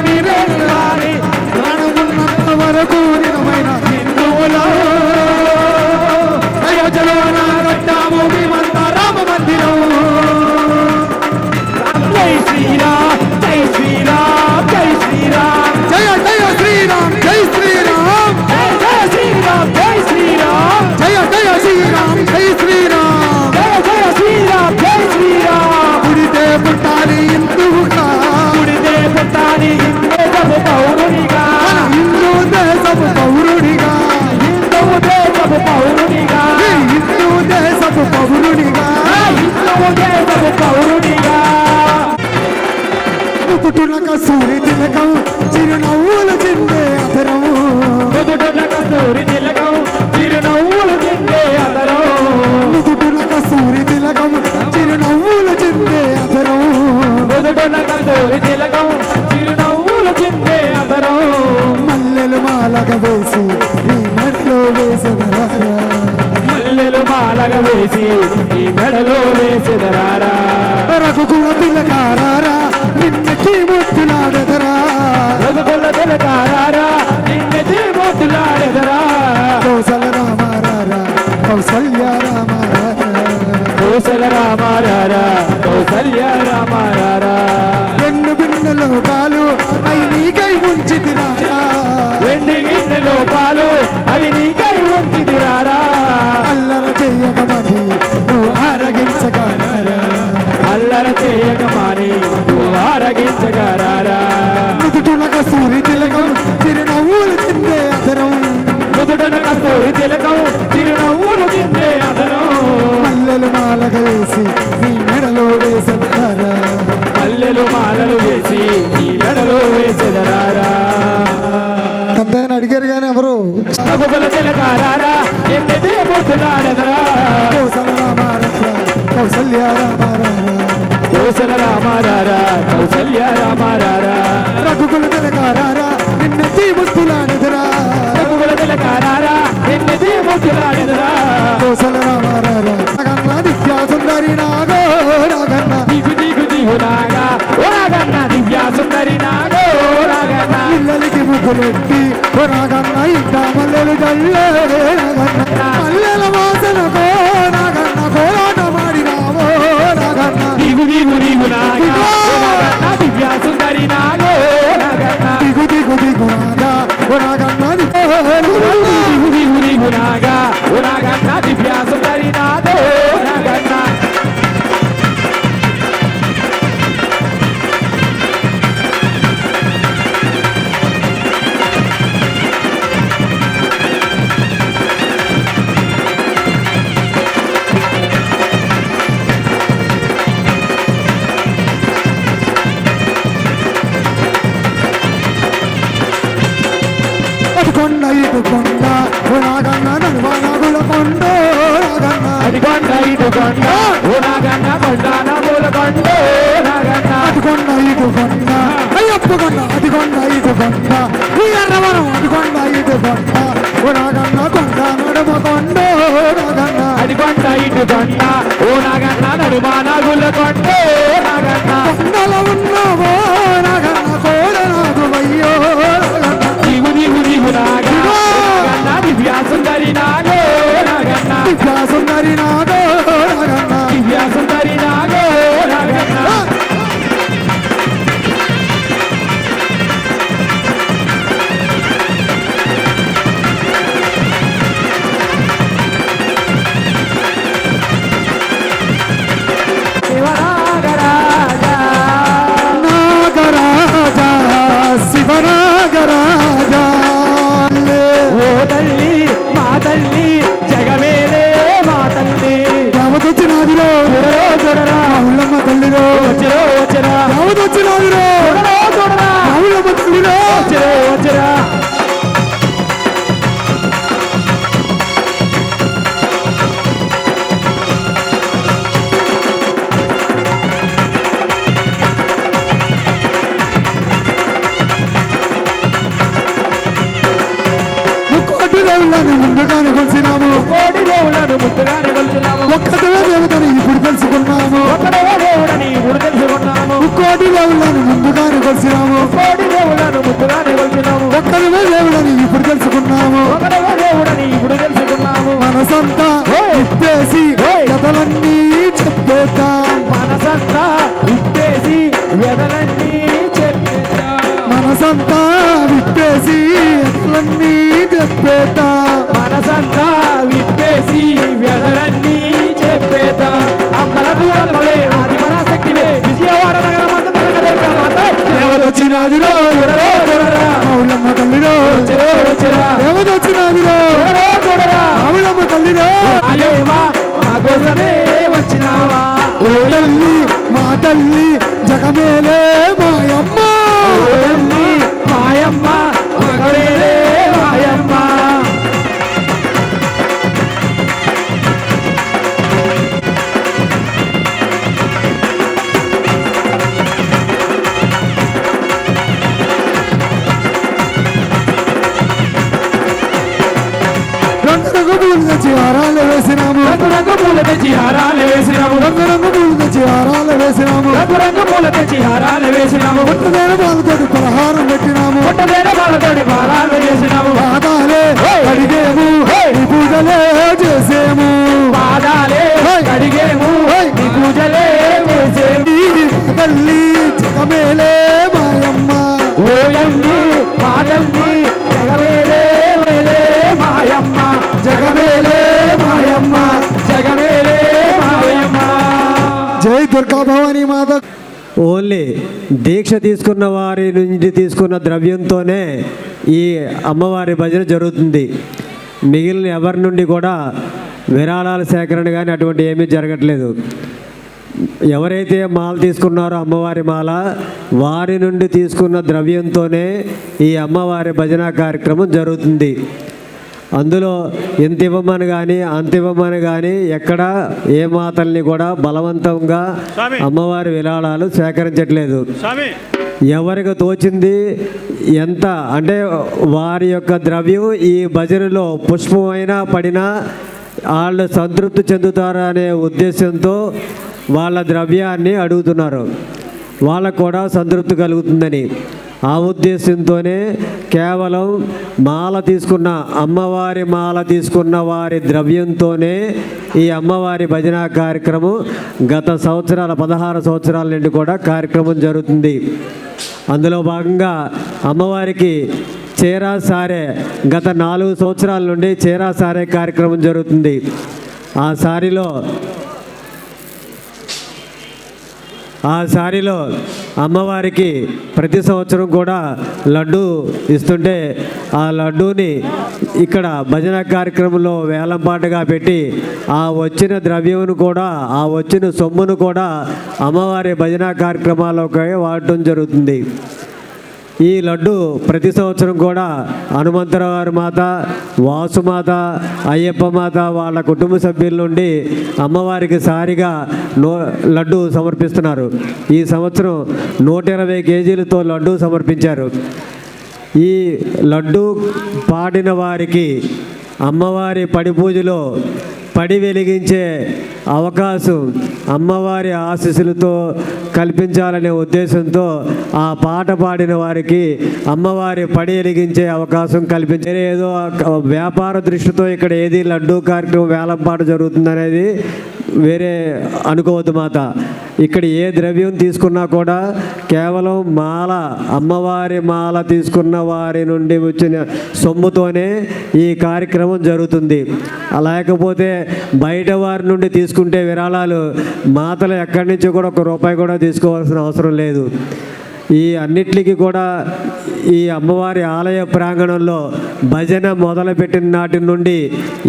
నీవే నిలవాలి
ప్రాణమున్నంత వరకు నిజమైన హిందువులో అయోధ్యలో కట్టాము మేమంతా రామ మందిరం
వేసి నీ మెడలో వేసెదరారా
రఘుకుల తిలకారారా నిన్నకి ముత్తులాడెదరా
రఘుకుల తిలకారారా నిన్నెత్తి మోతులాడెదరా
కౌసల రామారారా కౌసల్య రామారారా
కోసల రామారారా కౌసల్య రామారారా
రెండు బిన్నెలో పాలు అయి నీకై ఉంచితిరారా
వెండి గిన్నెలో పాలు అవి నీకై ఉంచిదిరారా
అల్లర చెయ్యకమని నువ్వు ఆరగించగలరా
అల్లర చేయకమాని నువ్వు ఆరగించగరారా
నుదుటునక సూరి తిలకం చిరునవ్వులు తిందే అదరం
నుదుటన కస్తూరి తిలకం చిరునవ్వులు తిందే అదనం
మల్లెలు మాలగా వేసి నీ మెడలో వేసెదరా
మల్లెలు మాలలు వేసి నీ మెడలో వేసెదరారా
అంతేనా అడిగారు కానీ ఎవరు
రఘుకుల తిలకారారా ఎన్నెదే పోతున్నాడెదరా
కౌసల రామారారా కౌసల్య రామారారా
కోసల రామారారా కౌసల్య రామారారా
రఘుకుల తిలకారారా నిన్నెత్తి ముత్తులాడెదరా
రఘుకుల తిలకారారా ఎన్నెదే పోతున్నాడెదరా
కౌసల రామారారా నాగన్న దివ్యా సుందరి నాగో నాగన్న
దిగు దిగు దిగు నాగా ఓ నాగన్న దివ్యా సుందరి నాగో నాగన్న
పిల్లలకి ముగ్గులెట్టి ఓ నాగన్న ఇంకా మల్లెలు జల్లే నాగన్న మల్లెల వాసనకో నాగన్న కోలాట మాడినావో నాగన్న
దిగు దిగు దిగు నాగా ఓ నాగన్న దివ్యా సుందరి నాగో నాగన్న
దిగు దిగు దిగు నాగా ఓ నాగన్న
దిగు దిగు దిగు నాగా ఓ నాగన్న దివ్యా సుందరి నాగో నాగన్న
అటు కొండ ఇటు కొండ ఓ నాగన్న నడువ నాగుల కొండ నాగన్న
అది కొండ ఇటు కొండ ఓ నాగన్న కొండ నవ్వుల కొండ నాగన్న
అటు కొండ ఇటు కొండ అయ్యప్ప కొండ అటు కొండ ఇటు కొండ ఈ ఎర్రవరం అటు కొండ ఇటు కొండ ఓ నాగన్న కొండ నడుమ కొండ నాగన్న
అది కొండ ఇటు కొండ ఓ నాగన్న నడుమ నాగుల కొండ నాగన్న
కొండలో ఉన్నావో నాగన్న కోడ నాకు వయ్యో నాగన్న
దిగు దిగు దిగు నాగా ఓ నాగన్న దివ్యా సుందరి నాగో నాగన్న
దివ్యా సుందరి నాగో నాగన్న
దివ్యా సుందరి నాగో నాగన్న శివరాగరాజా
నాగరాజా శివనాగరాజా
ఓ తల్లి మా తల్లి జగమేలే మా తల్లి
యావతొచ్చినాదిలో
చూడరా చూడరా
మౌళ్ళమ్మ తల్లిలో
వచ్చరా వచ్చరా
యావతొచ్చినాదిలో
చూడరా చూడరా
మౌళ్ళమ్మ తల్లిలో
వచ్చరా వచ్చరా
ముక్కోటి దేవుళ్ళని ముందుగానే కొలిసినాము
కోడి దేవుళ్ళను ముద్దుగానే కొలుచున్నాము
ఒక్కటే దేవతని ఇప్పుడు తెలుసుకున్నాము
ఒక్కడే దేవుడని ఇప్పుడు తెలుసుకున్నాము
ముక్కోటి దేవుళ్ళని ముందుగానే కొలిసినాము
కోడి దేవుళ్ళను ముద్దుగానే కొలుచున్నాము
ఒక్కడే దేవుడని ఇప్పుడు తెలుసుకున్నాము
ఒకడే దేవుడని ఇప్పుడు తెలుసుకున్నాము
మనసంతా ఇప్పేసి కథలన్నీ చెప్పేద్దాం
మనసంతా ఉప్పేసి వెదలన్నీ చెప్పేద్దాం
మనసంతా విప్పేసి ఎట్లన్నీ చెప్పేద్దాం
మనసంతా విప్పేసి వెదలన్నీ చెప్పేద్దాం అమ్మలకు అమ్మలే ఆది పరాశక్తివే విజయవాడ నగరం
దేవతొచ్చినాదిలో మౌళ్ళమ్మ తల్లిలో దేవతొచ్చినాదిలో మౌళ్ళమ్మ తల్లిలో
కోసమే వచ్చినావా
ఓ తల్లి మా తల్లి జగమేలే మాయమ్మ
ఓయమ్మి మాయమ్మ మగవేలే మాయమ్మ
రంగు రంగు పూలు తెచ్చి వారాలు వేసినాము
రంగు రంగు పూలు తెచ్చి హారాలు వేసినాము
రంగురంగు పూలు తెచ్చి హారాలు వేసినాము
రంగు పూల తెచ్చి హారాలు వేసినాము
పుట్టదేన పాలతోటి పలహారం పెట్టినాము
పుట్టదేన వాళ్ళతోటి పారాలు చేసినాము
పాదాలే కడిగేము నీ పూజలే చేసేము
పాదాలే కడిగేము నీ పూజలే చేసేము
తల్లి జగమేలే మాయమ్మ
ఓయమ్మి మాయమ్మి జగమేలే మేలే మాయమ్మ జగమేలే మాయమ్మ జగమేలే మాయమ్మ.
జై దుర్గా భవానీ మాత.
ఓన్లీ దీక్ష తీసుకున్న వారి నుంచి తీసుకున్న ద్రవ్యంతోనే ఈ అమ్మవారి భజన జరుగుతుంది. మిగిలిన ఎవరి నుండి కూడా విరాళాల సేకరణ కానీ అటువంటి ఏమీ జరగట్లేదు. ఎవరైతే మాల తీసుకున్నారో అమ్మవారి మాల, వారి నుండి తీసుకున్న ద్రవ్యంతోనే ఈ అమ్మవారి భజన కార్యక్రమం జరుగుతుంది. అందులో ఎంత ఇవ్వమని కానీ అంత ఇవ్వమని కానీ ఎక్కడ ఏ మాతల్ని కూడా బలవంతంగా అమ్మవారి విరాళాలు సేకరించట్లేదు. ఎవరికి తోచింది ఎంత అంటే వారి యొక్క ద్రవ్యం ఈ భజనలో పుష్పమైనా పడినా వాళ్ళు సంతృప్తి చెందుతారనే ఉద్దేశంతో వాళ్ళ ద్రవ్యాన్ని అడుగుతున్నారు. వాళ్ళకు కూడా సంతృప్తి కలుగుతుందని ఆ ఉద్దేశంతోనే కేవలం మాల తీసుకున్న అమ్మవారి మాల తీసుకున్న వారి ద్రవ్యంతోనే ఈ అమ్మవారి భజన కార్యక్రమం గత 16 సంవత్సరాల నుండి కూడా కార్యక్రమం జరుగుతుంది. అందులో భాగంగా అమ్మవారికి చీరా సారే గత 4 సంవత్సరాల నుండి చీరా సారే కార్యక్రమం జరుగుతుంది. ఆ సారీలో అమ్మవారికి ప్రతి సంవత్సరం కూడా లడ్డు ఇస్తుంటే ఆ లడ్డూని ఇక్కడ భజన కార్యక్రమంలో వేలంపాటగా పెట్టి ఆ వచ్చిన ద్రవ్యమును కూడా ఆ వచ్చిన సొమ్మును కూడా అమ్మవారి భజన కార్యక్రమాల్లోకి వాడటం జరుగుతుంది. ఈ లడ్డు ప్రతి సంవత్సరం కూడా హనుమంతరావు మాత, వాసుమాత, అయ్యప్ప మాత వాళ్ళ కుటుంబ సభ్యుల నుండి అమ్మవారికి సారిగా లడ్డు సమర్పిస్తున్నారు. ఈ సంవత్సరం 120 కేజీలతో లడ్డు సమర్పించారు. ఈ లడ్డు పాడిన వారికి అమ్మవారి పడి పూజలో పడి వెలిగించే అవకాశం అమ్మవారి ఆశీస్సులతో కల్పించాలనే ఉద్దేశంతో ఆ పాట పాడిన వారికి అమ్మవారి పడి వెలిగించే అవకాశం కల్పించారు. ఏదో వ్యాపార దృష్టితో ఇక్కడ ఏది లడ్డూ కార్యక్రమం వేలంపాట జరుగుతుందనేది వేరే అనుకోవద్దు మాత. ఇక్కడ ఏ ద్రవ్యం తీసుకున్నా కూడా కేవలం మాల అమ్మవారి మాల తీసుకున్న వారి నుండి వచ్చిన సొమ్ముతోనే ఈ కార్యక్రమం జరుగుతుంది. లేకపోతే బయట వారి నుండి తీసుకుంటే విరాళాలు మాతలు ఎక్కడి నుంచి కూడా ₹1 కూడా తీసుకోవాల్సిన అవసరం లేదు. ఈ అన్నిటికీ కూడా ఈ అమ్మవారి ఆలయ ప్రాంగణంలో భజన మొదలుపెట్టిన నాటి నుండి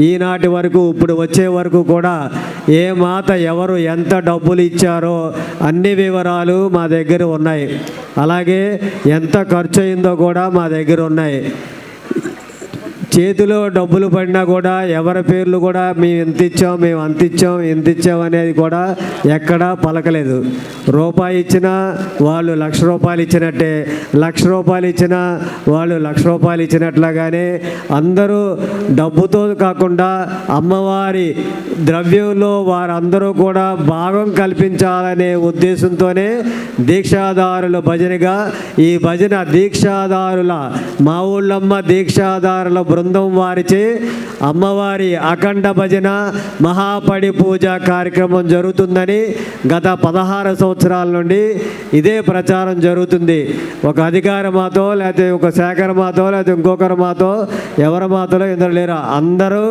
ఈనాటి వరకు ఇప్పుడు వచ్చే వరకు కూడా ఏ మాత ఎవరు ఎంత డబ్బులు ఇచ్చారో అన్ని వివరాలు మా దగ్గర ఉన్నాయి. అలాగే ఎంత ఖర్చు అయిందో కూడా మా దగ్గర ఉన్నాయి. చేతిలో డబ్బులు పడినా కూడా ఎవరి పేర్లు కూడా మేము ఎంత ఇచ్చాం, మేము అంత ఇచ్చాం, ఎంత ఇచ్చాం అనేది కూడా ఎక్కడా పలకలేదు. రూపాయి ఇచ్చినా వాళ్ళు ₹1,00,000 ఇచ్చినట్టే, ₹1,00,000 ఇచ్చినా వాళ్ళు ₹1,00,000 ఇచ్చినట్లుగానే అందరూ డబ్బుతో కాకుండా అమ్మవారి ద్రవ్యంలో వారందరూ కూడా భాగం కల్పించాలనే ఉద్దేశంతోనే దీక్షాదారుల భజనగా ఈ భజన దీక్షాదారుల మా ఊళ్ళమ్మ దీక్షాదారుల బృందం వారిచే అమ్మవారి అఖండ భజన మహాపడి పూజ కార్యక్రమం జరుగుతుందని గత 16 సంవత్సరాల నుండి ఇదే ప్రచారం జరుగుతుంది. ఒక అధికారి మాతో లేకపోతే ఒక శేఖర మాతో లేకపోతే ఇంకొకరి మాతో ఎవరి మాతలో ఇందరు లేరు. అందరూ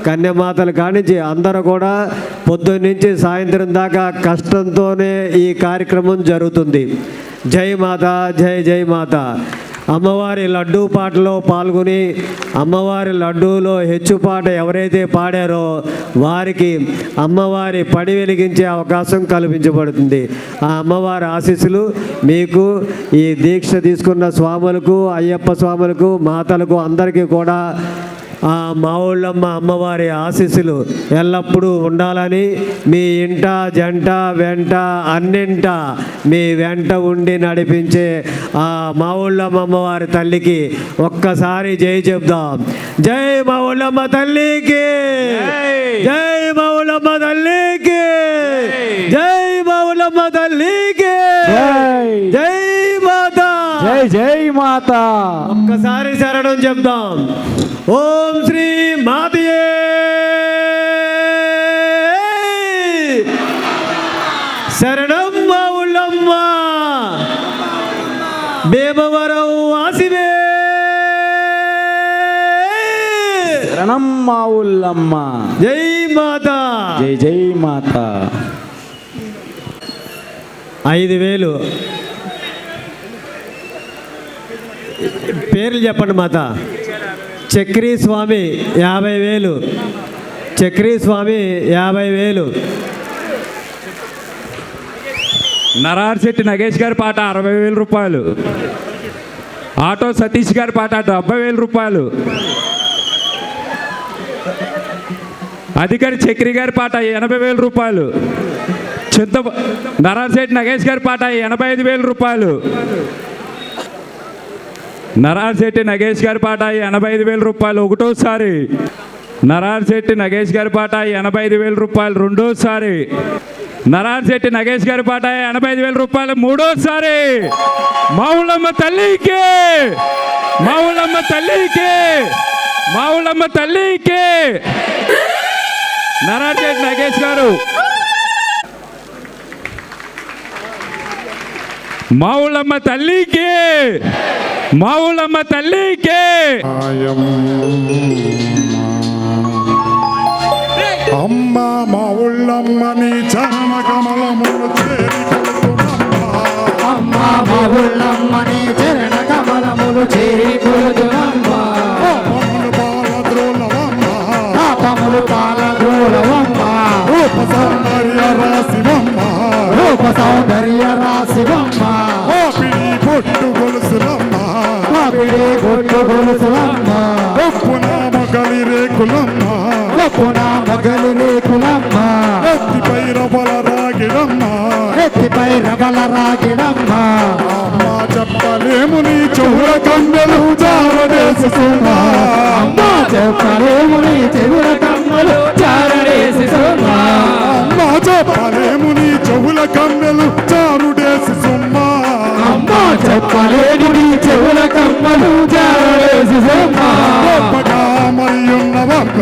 కన్యమాతలు కానించి అందరూ కూడా పొద్దున్న నుంచి సాయంత్రం దాకా కష్టంతోనే ఈ కార్యక్రమం జరుగుతుంది. జై మాత, జై జై మాత. అమ్మవారి లడ్డూ పాటలో పాల్గొని అమ్మవారి లడ్డూలో హెచ్చు పాట ఎవరైతే పాడారో వారికి అమ్మవారి పడి వెలిగించే అవకాశం కల్పించబడుతుంది. ఆ అమ్మవారి ఆశీస్సులు మీకు ఈ దీక్ష తీసుకున్న స్వాములకు, అయ్యప్ప స్వాములకు, మాతలకు అందరికీ కూడా ఆ మావుళ్ళమ్మ అమ్మవారి ఆశీస్సులు ఎల్లప్పుడూ ఉండాలని మీ ఇంట జంట వెంట అన్నింట మీ వెంట ఉండి నడిపించే ఆ మావుళ్ళమ్మ అమ్మవారి తల్లికి ఒక్కసారి జై చెప్దాం. జై మావుళ్ళమ్మ తల్లికి, జై మావుళ్ళమ్మ తల్లికి, జై మావుళ్ళమ్మ తల్లికి, జై మాత,
జై జై మాత.
ఒక్కసారి శరణం చెప్దాం. ఓం శ్రీ మాతయే. శరణం మావుళ్ళమ్మ భీమవరం వాసివే.
శరణం మావుళ్ళమ్మ.
జై మాత,
జై జై మాత.
5,000 పేర్లు చెప్పండి మాత. చక్రీ స్వామి 50,000, చక్రీ స్వామి 50,000.
నరార్శెట్టి నగేష్ గారి పాట 60,000 రూపాయలు. ఆటో సతీష్ గారి పాట 70,000 రూపాయలు. అధికారి చక్రి గారి పాట 80,000 రూపాయలు. నరార్శెట్టి నగేష్ గారి పాట 85,000 రూపాయలు. నరార్శెట్టి నగేష్ గారి పాట 85,000 రూపాయలు ఒకటోసారి. నరార్శెట్టి నగేష్ గారి పాట 85,000 రూపాయలు రెండోసారి. నరార్శెట్టి నగేష్ గారి పాట 85,000 రూపాయలు మూడోసారి. మావుళ్ళమ్మ తల్లికి, మావుళ్ళమ్మ తల్లికి, మావుళ్ళమ్మ తల్లికి. నరార్శెట్టి నగేష్ గారు మావుళ్ళమ్మ తల్లికి, మావుళ్ళమ్మ తల్లికి.
అమ్మ మావుళ్ళమ్మ నీ చరణ కమలములు చేరి
అమ్మ మావుళ్ళమ్మ నీ చరణ కమలములు చేరి కొలుదునమ్మ.
పాపములు పాలద్రోలవమ్మ,
పాపములు పాలద్రోలవమ్మ.
రూప సౌందర్య రాశివమ్మ,
రూప సౌందర్య రాశివమ్మ.
పిడి పొట్టు గొలుసులమ్మ,
పిడి పొట్టు గొలుసులమ్మ.
గొప్పున మొగలి రేకులమ్మ,
గొప్పున మొగలి రేకులమ్మ.
ఎత్తిపై రబల రాగిడమ్మ,
ఎత్తిపై రబల రాగిడమ్మ.
అమ్మ చెప్పలేము నీ చెవుల కన్నెలు జారడేసి సుమా.
అమ్మ చెప్పలేము నీ చెవుల కమ్మలు చారడేసి సుమా.
అమ్మ చెప్పలేము నీ చెవుల కన్నెలు జారుడేసి సుమ్మా.
అమ్మ చెప్పలేను నీ చెవుల కమ్మలు చారడేసి సుమా.
గొప్పగా మరియున్నవమ్మ,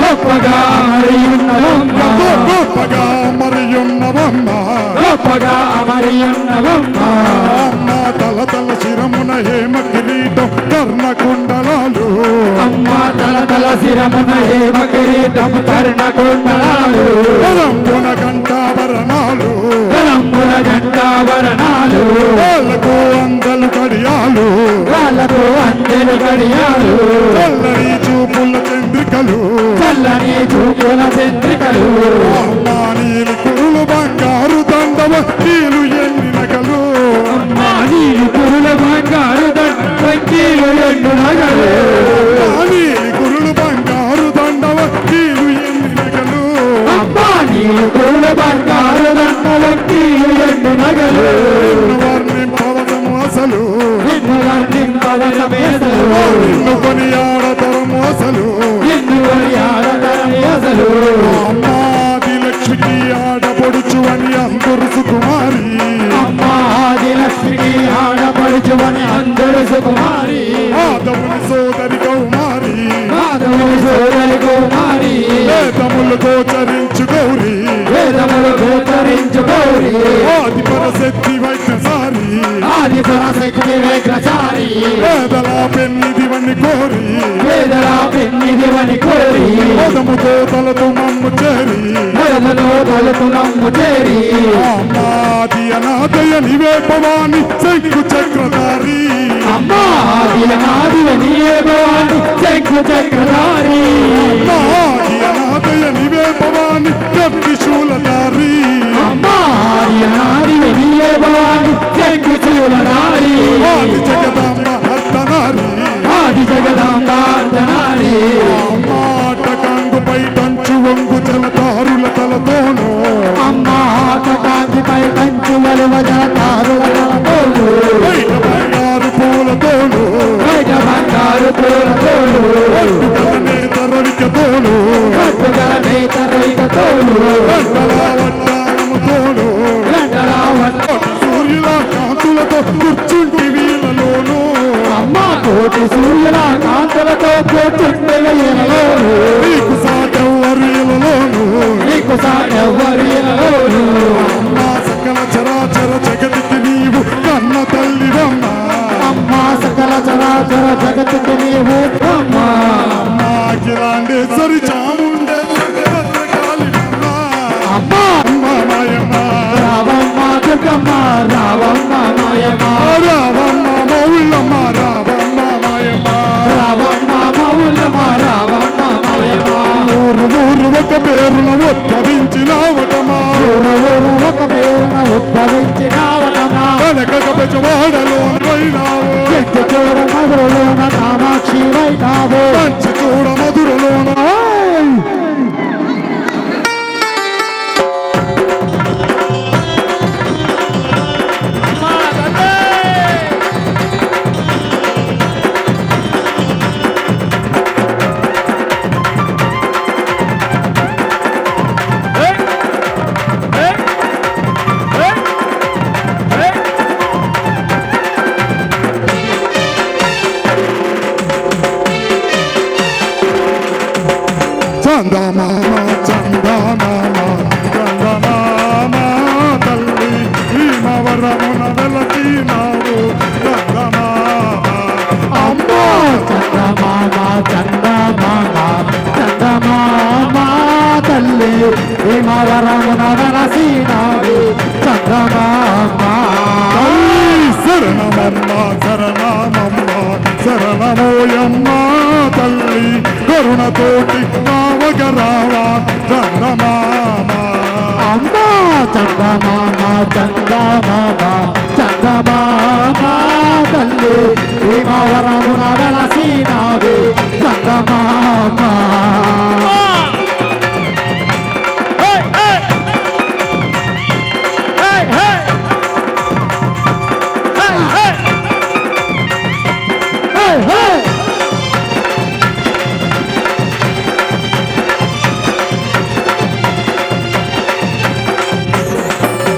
గొప్పగా మరియున్నవమ్మ.
గొప్పగా మరియున్నవమ్మ.
గొప్పగా మరియున్నవమ్మ.
అమ్మ తల తల శిరమున హేమ కిరీటం కర్ణకుండలాలు.
అమ్మ తల తల శిరమున హేమ కిరీటం కర్ణకుండలాలు.
రంగున కంఠాభరణాలు,
రంగుల జెండాభరణాలు.
వాళ్ళకు అందలు కడియాలు,
వాళ్ళకు అందెలు గడియాలు.
చల్లని చూపుల చంద్రికలు,
చల్లని చూపుల చంద్రికలు.
అమ్మ నీలి కురులు బంగారు దండవ నీలు ఎన్ని నగలు.
నీలి కురుల బంగారు దండీలు ఎండు నగలు.
నీలి కురులు బంగారు దండవ నీలు ఎన్ని నగలు.
అమ్మా నీలి కురుల బంగారు దండీలు ఎండు నగలు.
వర్ణింపవసము అసలు,
నిన్ను వర్ణింపవసమేసలు.
నిన్ను కొని ఆడతరము అసలు.
నిన్ను ఆడతరమే అసలు.
అమ్మాది లక్ష్మికి ఆడపడుచు అని అందరు సుకుమారి.
అమ్మా ఆదిలక్ష్మికి ఆడపడుచువని అందరు సుకుమారి.
ఆదముని సోదరి కౌమారి,
మాధవుని సోదరి కుమారి.
వేదములు గోచరించు గౌరి.
వేదములు గోచరించు గౌరి.
ఆది పరశక్తి వైద్యసారి,
ఆది పరాశక్తి వేగ్రచారి.
వేదల పెన్నిదివని కోరి.
వేదల పెన్నిదివని కోరి.
పదముతో తలతో మమ్ము చేరి.
వేదలో తలుపు నమ్ము చేరి.
అమ్మాది అనాథయ నివే భవాని శంకు చక్రధారి.
అమ్మా ఆది అనాది నీయే భవాని శంకు చక్రధారి.
అమ్మాది అనాథయ నివే భవాని కత్తి శూలధారి.
అమ్మా ఆది అనాది నీయే భవాని శంకు శూలధారి.
ఆది జగదాంబ హస్తనారి.
ఆది జగదాంబార్దనారి. సూర్యుల కాంతలతో పోతుండగా ఇలలోను
నీకు సాటెవ్వరు ఇలలోను
నీకు సాటెవ్వరు ఇలలోను
అమ్మా సకల చరాచర జగతికి నీవు కన్న తల్లివమ్మా
అమ్మా సకల చరాచర జగతికి నీవు అమ్మా
అమ్మా అఖిలాండేశ్వరి చాముండేశ్వరి భద్రకాళివమ్మా
అమ్మా
అమ్మా మాయమ్మ
రావమ్మ దుర్గమ్మ రావమ్మ మాయమ్మ
రావమ్మ మౌళ్ళమ్మ రావమ్మ మాయమ్మ
రావమ్మ మౌలమ్మ రావమ్మ మాయమ్మ
ఊరు ఊరు ఒక పేరున ఉద్భవించినావటమా
ఊరు ఒక పేరున ఉద్భవించినావటమా
కనక బెజవాడలో పోయినావు
చెట్టు చూడ మధురలోన కామాక్షి వైనావు
పంచి చూడ మధురలోన చందమామ చందమామ చందమామ తల్లి భీమవరమున వెలసినావు చందమామ
అమ్మో చందమామ చందమామ చందమామ తల్లి భీమవరమున వెలసినావు చందమామ
శరణమమ్మ శరణమమ్మ శరణమోయమ్మ తల్లి కరుణతోటి నావగరావా చందమామ
అమ్మా చందమామ చందమామ చందమామ తల్లి భీమవరమున వెలసినావు చందమామ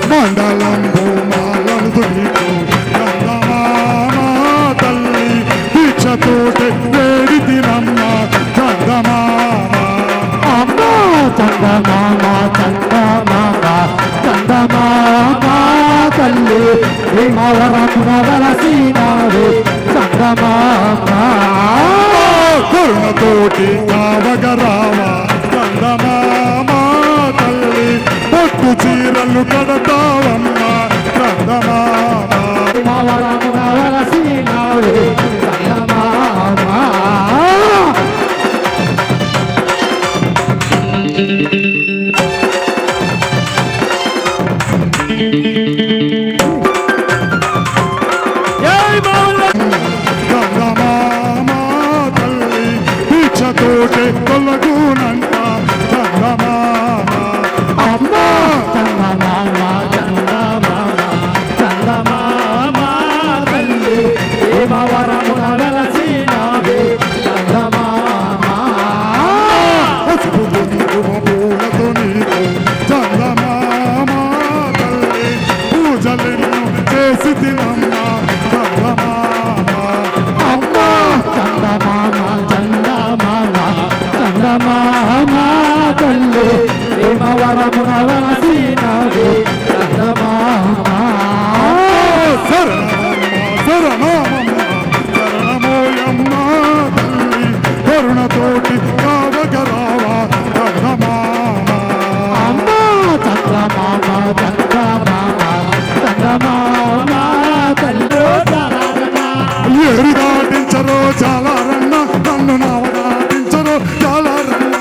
మండలం భూమాలను నీకు చందమామ తల్లి దీక్షతోటి వేడి తినమ్మ చందమామ
అమ్మా చందమామ చందమామ చందమామ తల్లి భీమవరమున వెలసినావు చందమామ
కరుణతోటి కావగరావా చందమామ తల్లి పొట్టు చీరలు కడతావమ్మ చందమామ
భీమవరమున వెలసినావు చందమామ
చందమామ తల్లి దీక్షతోటి తొలగునంట చందమామ
అమ్మా చందమామ చందమామ చందమామ తల్లి భీమవరమున వెలసినావు చందమామ
పసుపు కుంకుమ పూలతో నీకు చందమామ తల్లి పూజలెన్నో చేసి తినమ్మ చందమామ
అమ్మా చందమామ చందమామ చందమామ తల్లి భీమవరమున వెలసినావు చందమామ
శరణమమ్మ శరణమమ్మ శరణమోయమ్మ తల్లి కరుణతోటి కావగరావా చందమామ
అమ్మా చందమామ చందమామ చందమామ తల్లి
ఏరు దాటించరో చాలా రన్న నన్ను నావ దాటించరో చాలా రన్న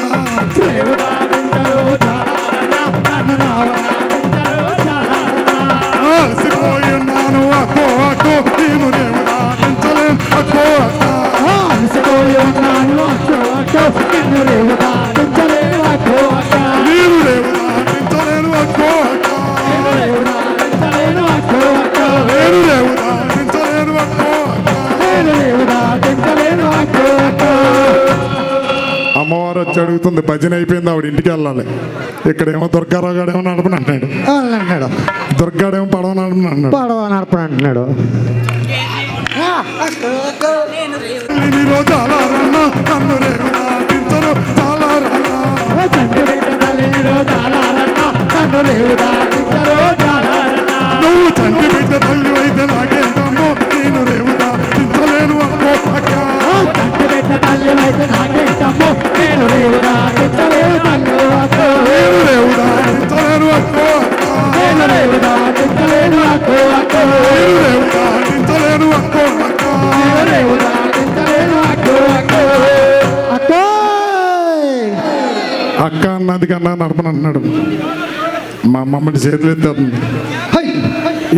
అలసిపోయి ఉన్నాను అక్కో అక్కో నేను రేవు దాటించలేను అక్కో అక్క
అలసిపోయి ఉన్నాను అక్కో అక్కో నిన్ను రేవు దాటించలేను అక్కో అక్క
నేను రేవు దాటించలేను అక్కో అక్క
నేను రేవు దాటించలేను అక్కో అక్క
నేను రేవు దాటించలేను అక్కో అక్క
నేను రేవు దాటించలేను అక్కో అక్క
అమ్మవారు వచ్చి అడుగుతుంది భజన అయిపోయింది ఆవిడ ఇంటికి వెళ్ళాలి ఇక్కడేమో దుర్గారావు గాడేమో నడపని అంటున్నాడు
అన్నాడు
దుర్గాడేమో పడవ నడపని అన్నాడు
పడవ నడపని అంటున్నాడు
తల్లిని రోజాలరన్న నన్ను రేవు దాటించరు చాలారన్న నువ్వు చంటి బిడ్డ తల్లి అయితే నాకేంటమ్మో నేను రేవు దాటించలేను అమ్మో అక్క నేను రేవు దాటించలేను అక్కో అక్క అన్నది కన్నా నడపనంటున్నాడు. మా అమ్మమ్మని చేతులు ఎత్తేస్తుంది.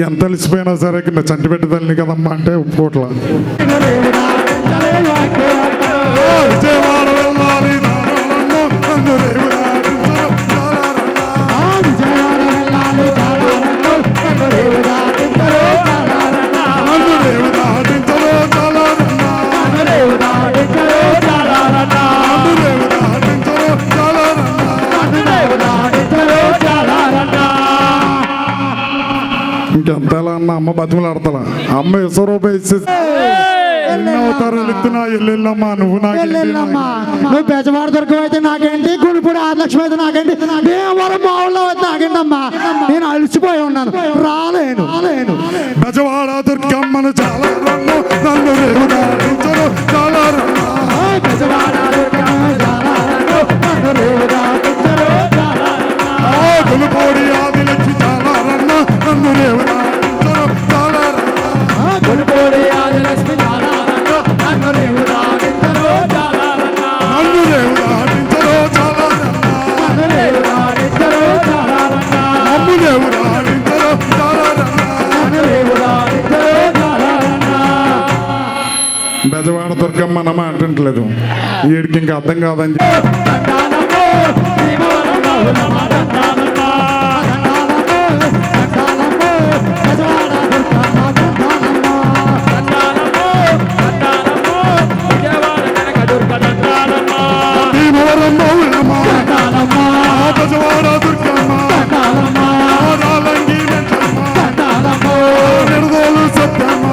ఎంత అలిసిపోయినా సరే కింద చంటి పెట్టి తల్లిని కదమ్మా అంటే ఒప్పుకోట్ల. విజయవాడ వెళ్ళాలి నన్ను రేవు ఇంకెంతలా అన్న అమ్మ బతుకులు ఆడతా అమ్మ రూపాయి ఎన్ని అవతారాలు ఎత్తున్నా ఎల్లెల్లమ్మా నువ్వు
నువ్వు బెజవాడ దుర్గం అయితే నాకేంటి, గుడిపూడి ఆదిలక్ష్మి అయితే నాకేంటి, భీమవరం మా ఊళ్ళో అయితే నాకేంటి అమ్మా. నేను అలసిపోయి ఉన్నాను, రాలేను.
బెజవాడ దుర్గమ్మను చాలా నన్ను రేవు దాటించరు చాలా గులుపోడి ఆదిలక్ష్మి చాలా రన్న నన్ను రేవు దాటించరు చాలా నన్ను రేవు దాటించరు చాలా బెజవాడ దుర్గమ్మ నమ్మ అంటలేదు వీడికి ఇంకా అర్థం కాదని బెజవాడ దుర్గమ్మ నిడదోలు సత్యమ్మ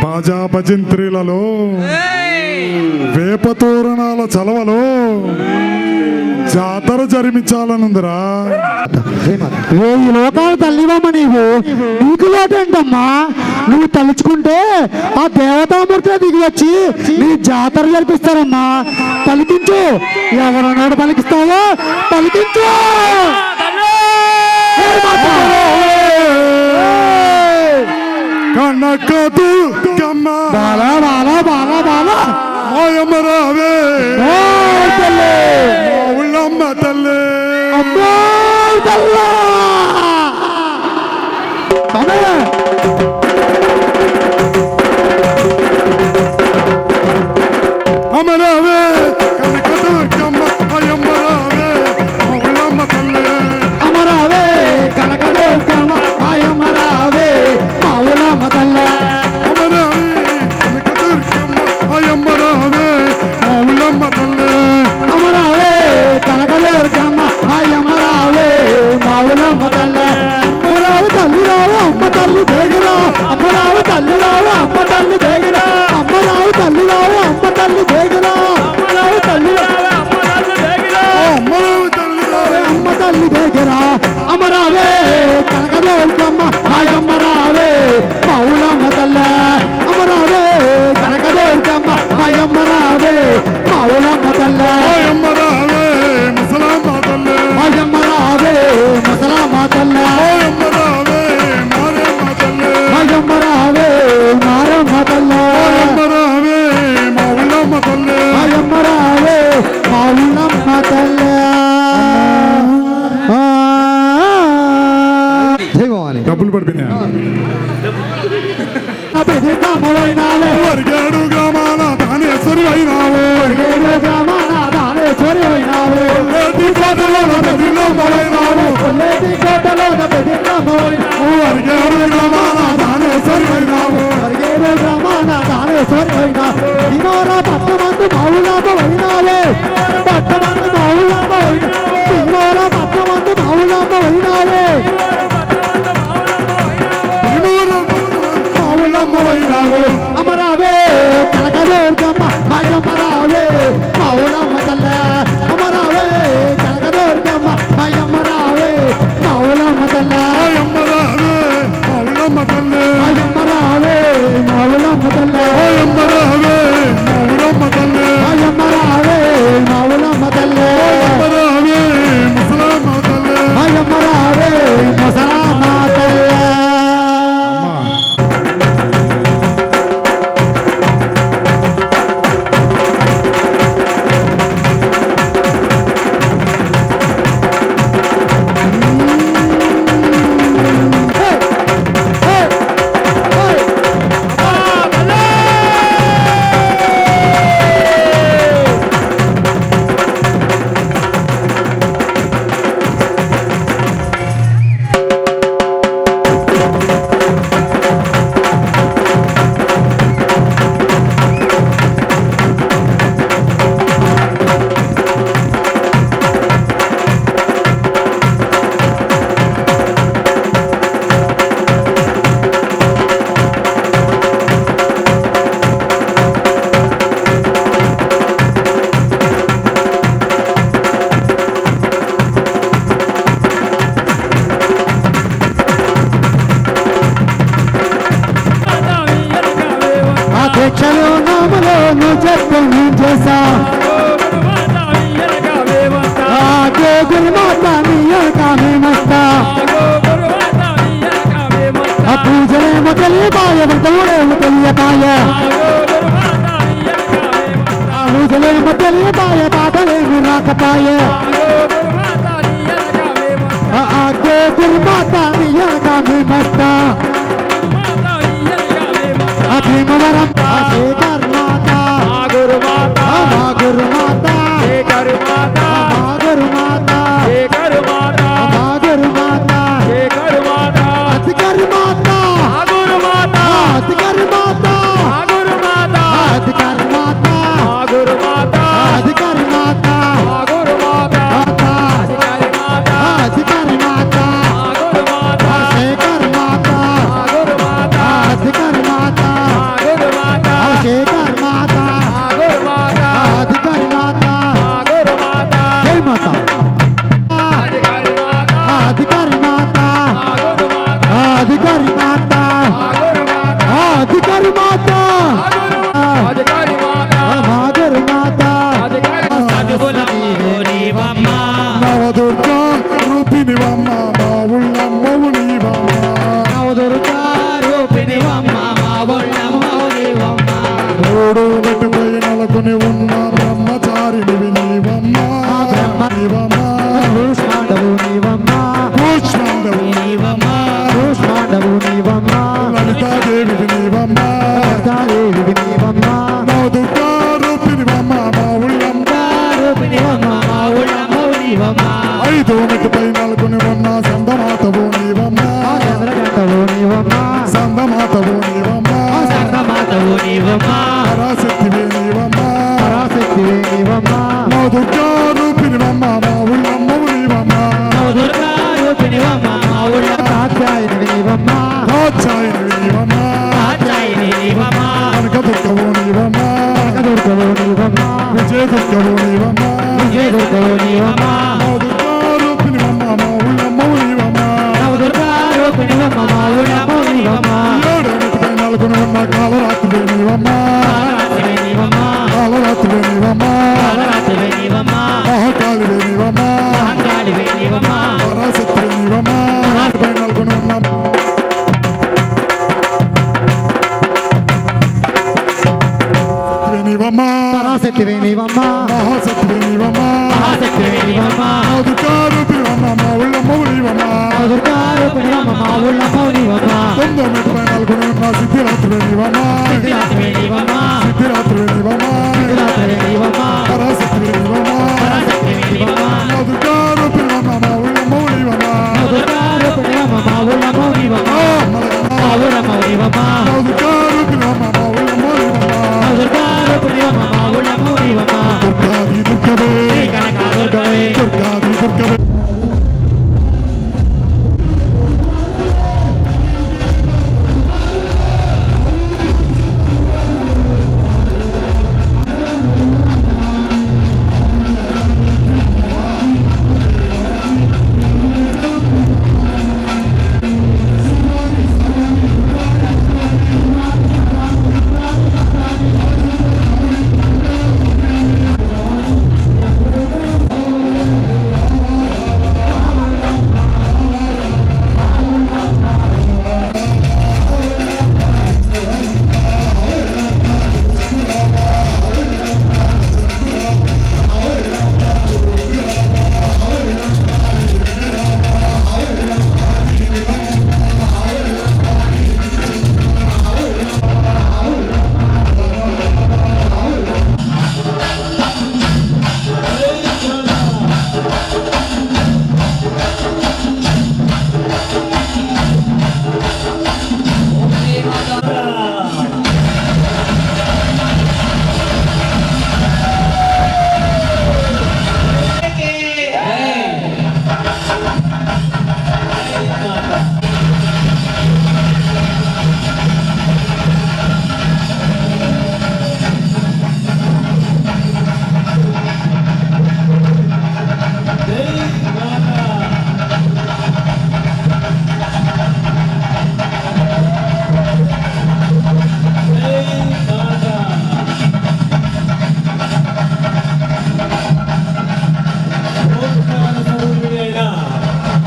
బాజా భజంత్రిలలో వేప తోరణాల చలవలో జాతర జరిపించాలనుందిరా.
ఈ లోకాలు తల్లివమ్మ నీకు లోటేంటమ్మా. నువ్వు తలుచుకుంటే ఆ దేవతామూర్తిలో దిగి వచ్చి నీ జాతర జరిపిస్తారమ్మా. పలికించు, ఎవరన్నాడు పలికిస్తావో పలికించు.
కనకదు కమ్మ
బాలా బాలా బాలా బాలా
మాయమ్మ రావే ఉళ్ళమ్మ తల్లి
అమ్మో తల్లా
అమ్మ రావే కనకదు కమ్మ మాయమ్మ రావే ఉళ్ళమ్మ తల్లి
అమ్మ రావే కనకదు కమ్మ మాయమ్మ రావే మా ఉళ్ళమ్మ తల్లి
అమ్మ రావే కనకదు కమ్మ మాయమ్మ రావే ఉళ్ళమ్మ తల్లి
అమ్మ రావే కనకదు కమ్మ మాయమ్మ రావే మా ఉళ్ళమ్మ తల్లి. అమ్మ రావు తల్లి రావు అమ్మ తల్లి దగ్గర అమ్మ రావు
తల్లిరావు అమ్మ తల్లి దేగరా అమ్మరావు తల్లిరావు అమ్మ తల్లి దేగరా అమ్మరావు తల్లిరావు అమ్మ తల్లి దేగరా అమరావే కనకదోల్కమ్మ మాయమ్మరావే మౌలమ్మ తల్లే అమరావే కనకదోల్కమ్మ మాయమ్మరావే మౌలమ్మ తల్లే
అమ్మరావే ముసలమ్మ తల్లే
మాయమ్మరావే ముసలమ్మ తల్లే
అమ్మరావే మారమ్మ తల్లే
మాయమ్మరావే మారమ్మ తల్లే
అమ్మరావే మౌలమ్మ తల్లే
మాయమ్మరావే మౌలమ్మ తల్లే జై భవాని
డబ్బులు పడిపోయినాయి
అభిధికములైనాలే
వర్గాడు గ్రామాల ధానేశ్వరి అయినావు
ఏడు గ్రామాల దానేశ్వరి అయినావే
ప్రతి కోటలో ప్రతిలో మొదలైనావు
కొల్లేటి కోటలోన బెదిరికములైనావు
వర్గాడు గ్రామాల ధానేశ్వరి అయినావు
ఏడు గ్రామాల దానేశ్వరి అయినావు దినోరా పట్టమందు మౌలమ్మ అయినావే పట్టమందు మౌలమ్మ అయినావే దినోరా పట్టమందు మౌలమ్మ అయినావే మౌలమ్మ అయినావే అమరావే కనకదుర్గమ్మ మాయమ్మరావే మౌలమ్మ తల్లే అమరావే కనకదుర్గమ్మ మాయమ్మరావే మౌలమ్మ తల్లే
అమ్మరావే మౌలమ్మ తల్లే
మాయమ్మరావే మౌలమ్మ తల్లే
అమ్మరావే మౌలమ్మ తల్లే
మాయమ్మరావే మౌలమ్మ తల్లే
అమ్మరావే ముసలమ్మ తల్లే
మాయమ్మరావే ముసలమ్మ తల్లే అధ్యక్షలు నామలో నువ్వు చెప్పు నేను చేసా ఆగే గురుమాత నీ యొక్క మేమస్తా ఆ పూజలేమో తెలియపాయ వ్రతముడేమో తెలియపాయ ఆ పూజలేమో తెలియపాయ పాటలేమో రాకపాయ ఆగే గురుమాత నీ యొక్క మేమస్తా ఆ భీమవరం శేఖర్ మాత మా గురుమాత మా గురుమాత మా గురుమాత మా గురుమాత అధికారి మాత అధికారి మాత అధికారి మాత అధికారి మాత అధికారి మాత శేఖర్ మాత అధికారి మాత శేఖర్ మాత అధికారి మాత జై మాత అధికారి మాత అధికారి మాత అధికారి మాత మాధురి మాత
నవదుర్గా రూపినివమ్మ మావుళ్ళమ్మవు నీవమ్మ
నవదుర్గా రూపిణివమ్మ మా బొళ్ళమ్మవునివమ్మ
మూడు గట్టుపై నెలకొని ఉన్న బ్రహ్మచారినివి నీవమ్మ నీవమ్మ
కూష్మాండవు నీవమ్మ
కూష్మాండవు
నీవమ్మ కూష్మాండవు నీవమ్మ
లలితాదేవివి నీవమ్మ
లలితాదేవి నీవమ్మ
నవదుర్గా రూపినివమ్మ మావుళ్ళమ్మ
రూపిణివమ్మ మా ఊళ్ళమ్మవునివమ్మ
ఐదు గట్టుపై నెలకొని ఉన్న సందమాతవు నీవమ్మ
చంద్రగంటవు నీవమ్మ
సందమాతవు నీవమ్మ
సంగమాతవు నీవమ్మ
పరాశక్తివే నీవమ్మ
పరాశక్తివే నీవమ్మ
పరాశక్తి నీవమ్మా పై నెలకొని ఉన్నాం నీవమ్మా
పరాశక్తి నీవమ్మా
మహాశక్తి నీవమ్మా
మహాశక్తి నీవమ్మా
అధికారుపివమ్మ మా ఊళ్ళమ్మ నీవమ్మా
దుర్గారూపిణి అమ్మ మా ఊళ్ళమ్మ నీవమ్మా
9 మెట్టు పై నెలకొని ఉన్న సిద్ధిరాత్రి నీవమ్మా
సిద్ధిరాత్రి నీవమ్మా
సిద్ధిరాత్రి నీవమ్మా
సిద్ధిరాత్రి నీవమ్మా
పరాశక్తి నీవమ్మా
పరాశక్తి నీవమ్మా
అధికారుపివమ్మ మా ఊళ్ళమ్మ నీవమ్మా
దుర్గారూపిణి అమ్మ మా ఊళ్ళమ్మ నీవమ్మా మా ఊళ్ళమ్మ నీవమ్మా
అధికారుపివమ్మ మా ఊళ్ళమ్మ నీవమ్మా
దుర్గారూపిణి అమ్మ మా ఊళ్ళమ్మ నీవమ్మా
దుర్గాది దుర్గవే
కనక దుర్గవే
దుర్గాది దుర్గవే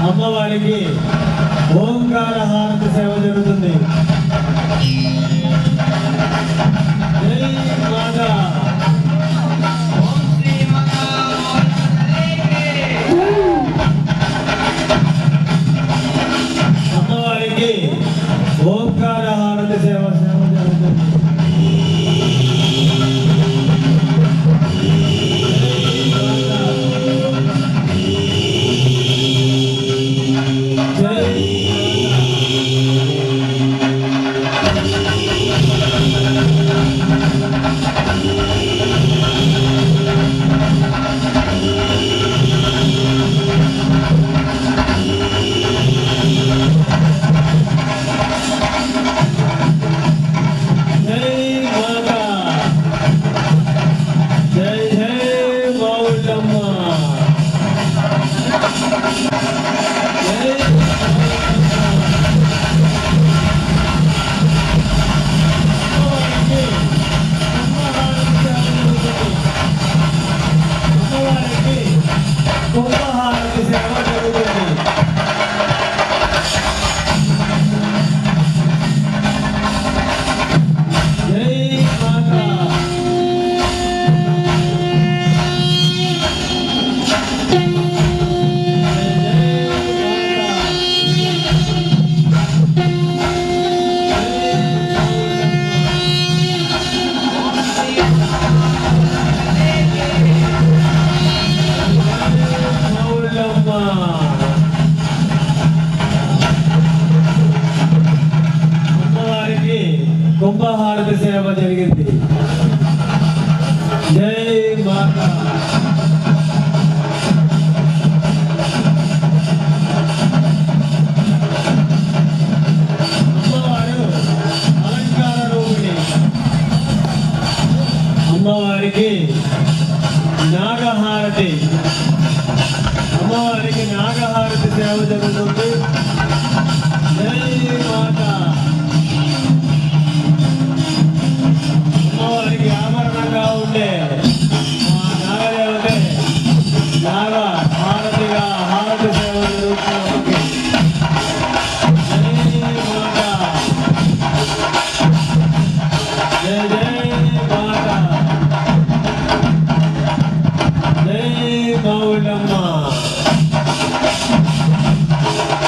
అమ్మవారికి ఓంకార హారతి సేవ జరుగుతుంది. జై మాతా. అమ్మవారికి ఓంకార హారతి సేవ జరుగుతుంది. జై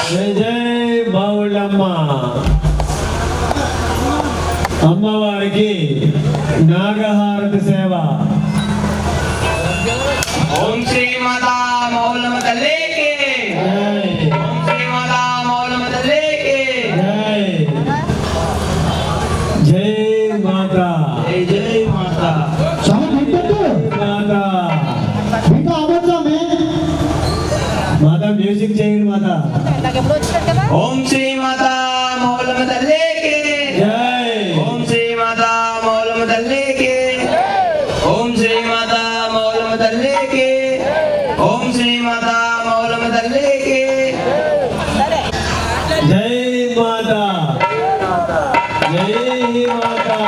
జై జై బావుళ్ళమ్మ. అమ్మవారికి నాగహారతి సేవ.
ఓం శ్రీ మాతా మౌలమ్మ తల్లికి
జై
ఓం శ్రీ మాతా మౌలమ్మ తల్లికి
జై జై మాతా.
జై జై మాతా.
స్వామి పెట్టు
మాతా
ఇంకా అవ్వద్దామే.
మాతా మ్యూజిక్ చేయండి మాతా.
ఓం శ్రీ మాతా మౌలమ్మ తల్లికి
జై
ఓం శ్రీ మాతా మౌలమ్మ తల్లికి ఓం శ్రీ మాతా మౌలమ్మ తల్లికి ఓం శ్రీ మాతా మౌలమ్మ తల్లికి
జై మాతా. జై మాతా.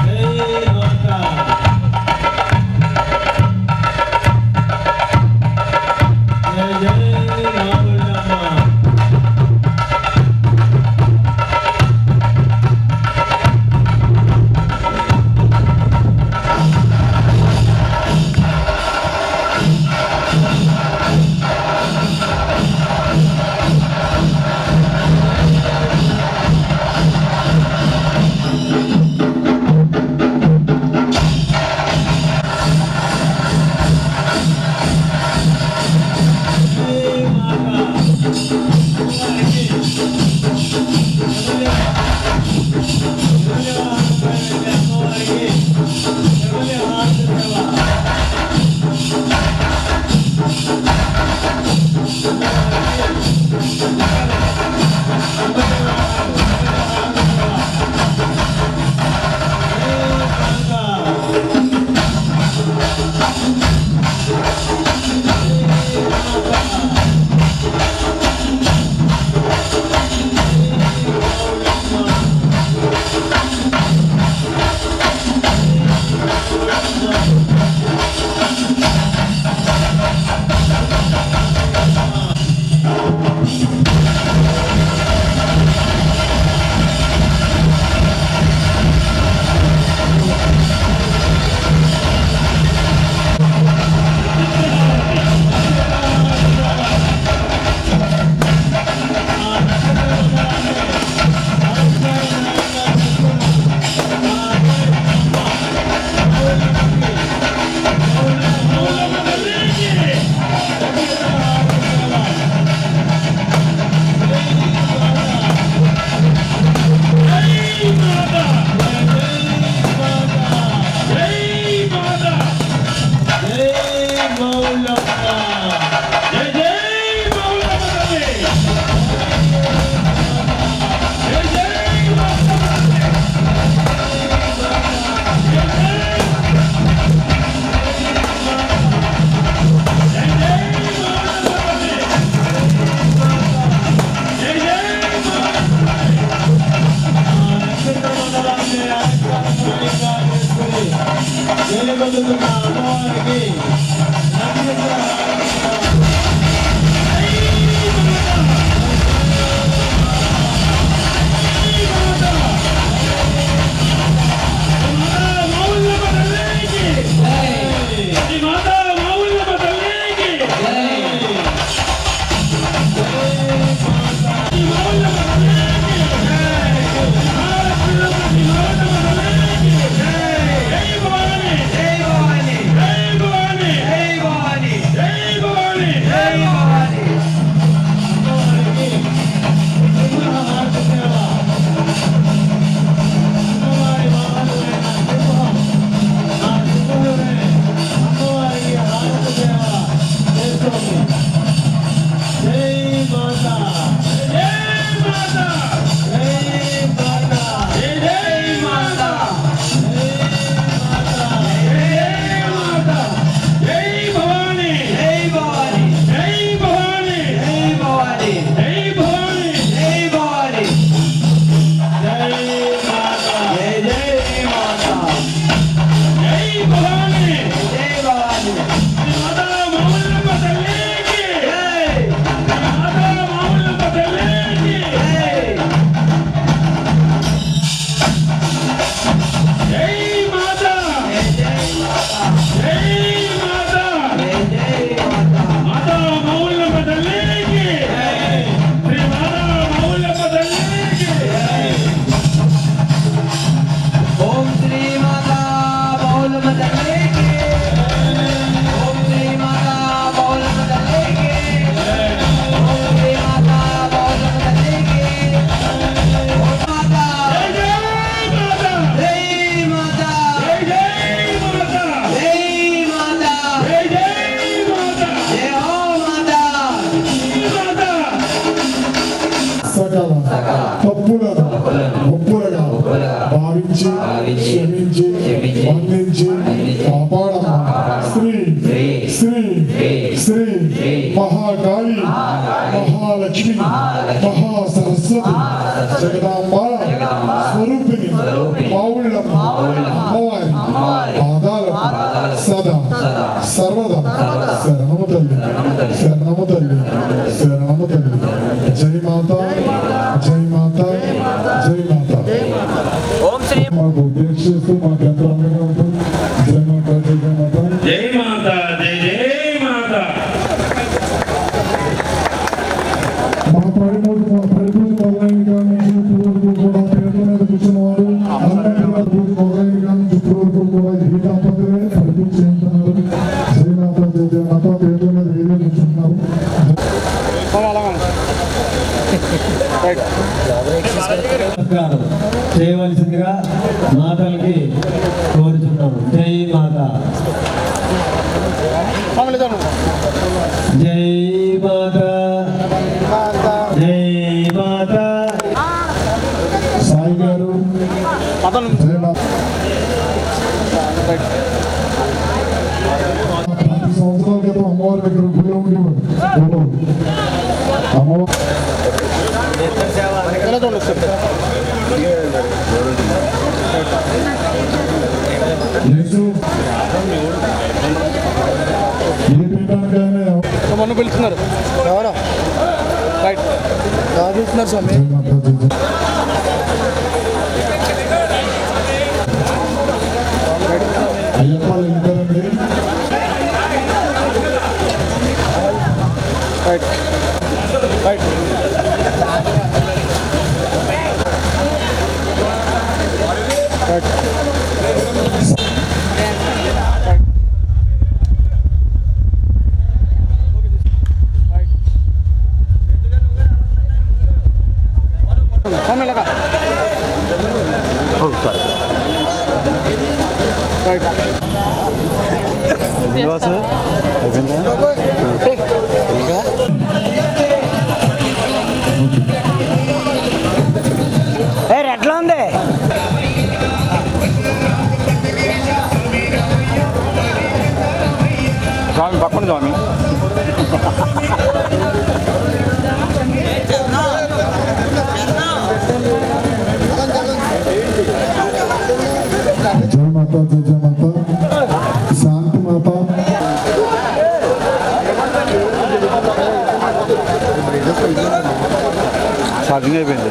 జై మాతా. జై జై రాములమ్మ.
జై భవాని జై భవాని జై భవాని జై मौलम दल्ले के ओम श्री माता मौलम दल्ले के ओम श्री माता मौलम दल्ले के ओम माता जय माता जय माता जय माता जय माता जय माता जय हो माता
సకల తప్పులను ఒప్పులుగా భావించి క్షమించి వందించి కాపాడమ్మ శ్రీ శ్రీ శ్రీ మహాకాళి మహాలక్ష్మి మహాసరస్వతి జగదాంబ స్వరూపిణి పావుళ్ళమ్మ అమ్మవారి పాదాలకు సదా సర్వదా శరణము తల్లి శరణము తల్లి శరణము తల్లి జై మాత జై మాత జై మాత మాకు ఉపేక్షిస్తూ మాకు ఎంతో అందంగా ఉంటుంది జై మాత జై మాత
జై మాత జై జై మాత.
మా పరిపూజ మొదలైన నుంచి వరకు కూడా పేర్ల మీద కూర్చున్నవాడు అందరి పూజ మొదలైన నుంచి వరకు కూడా ఈ దంపతులే పరిపూజ చేస్తున్నారు. జై మాత జై మాత పేర్ల మీద వేరే కూర్చున్నారు.
నమస్కారం చేయవలసిందిగా మాతలకి కోరుచున్నాము. జై మాత జై మాత జై మాత.
సాయి గారు జై మాత. ప్రతి సంవత్సరాల క్రితం అమ్మవారి దగ్గర గుడిలో ఉండేవాడు అమ్మవారు యేసు ఏ పీఠానికైనా
మొన్న పిలుస్తున్నారు ఎవరో రైట్ పిలుస్తున్నారు స్వామి.
జై మాత జై జై. అయ్యప్ప వెళ్ళిపోయారండి.
రైట్ రైట్ రైట్
ఎట్లా ఉంది
స్వామి పక్కన స్వామి
జై మాత జై జై మాత. శాంతి మాత.
ఛార్జింగ్ అయిపోయింది.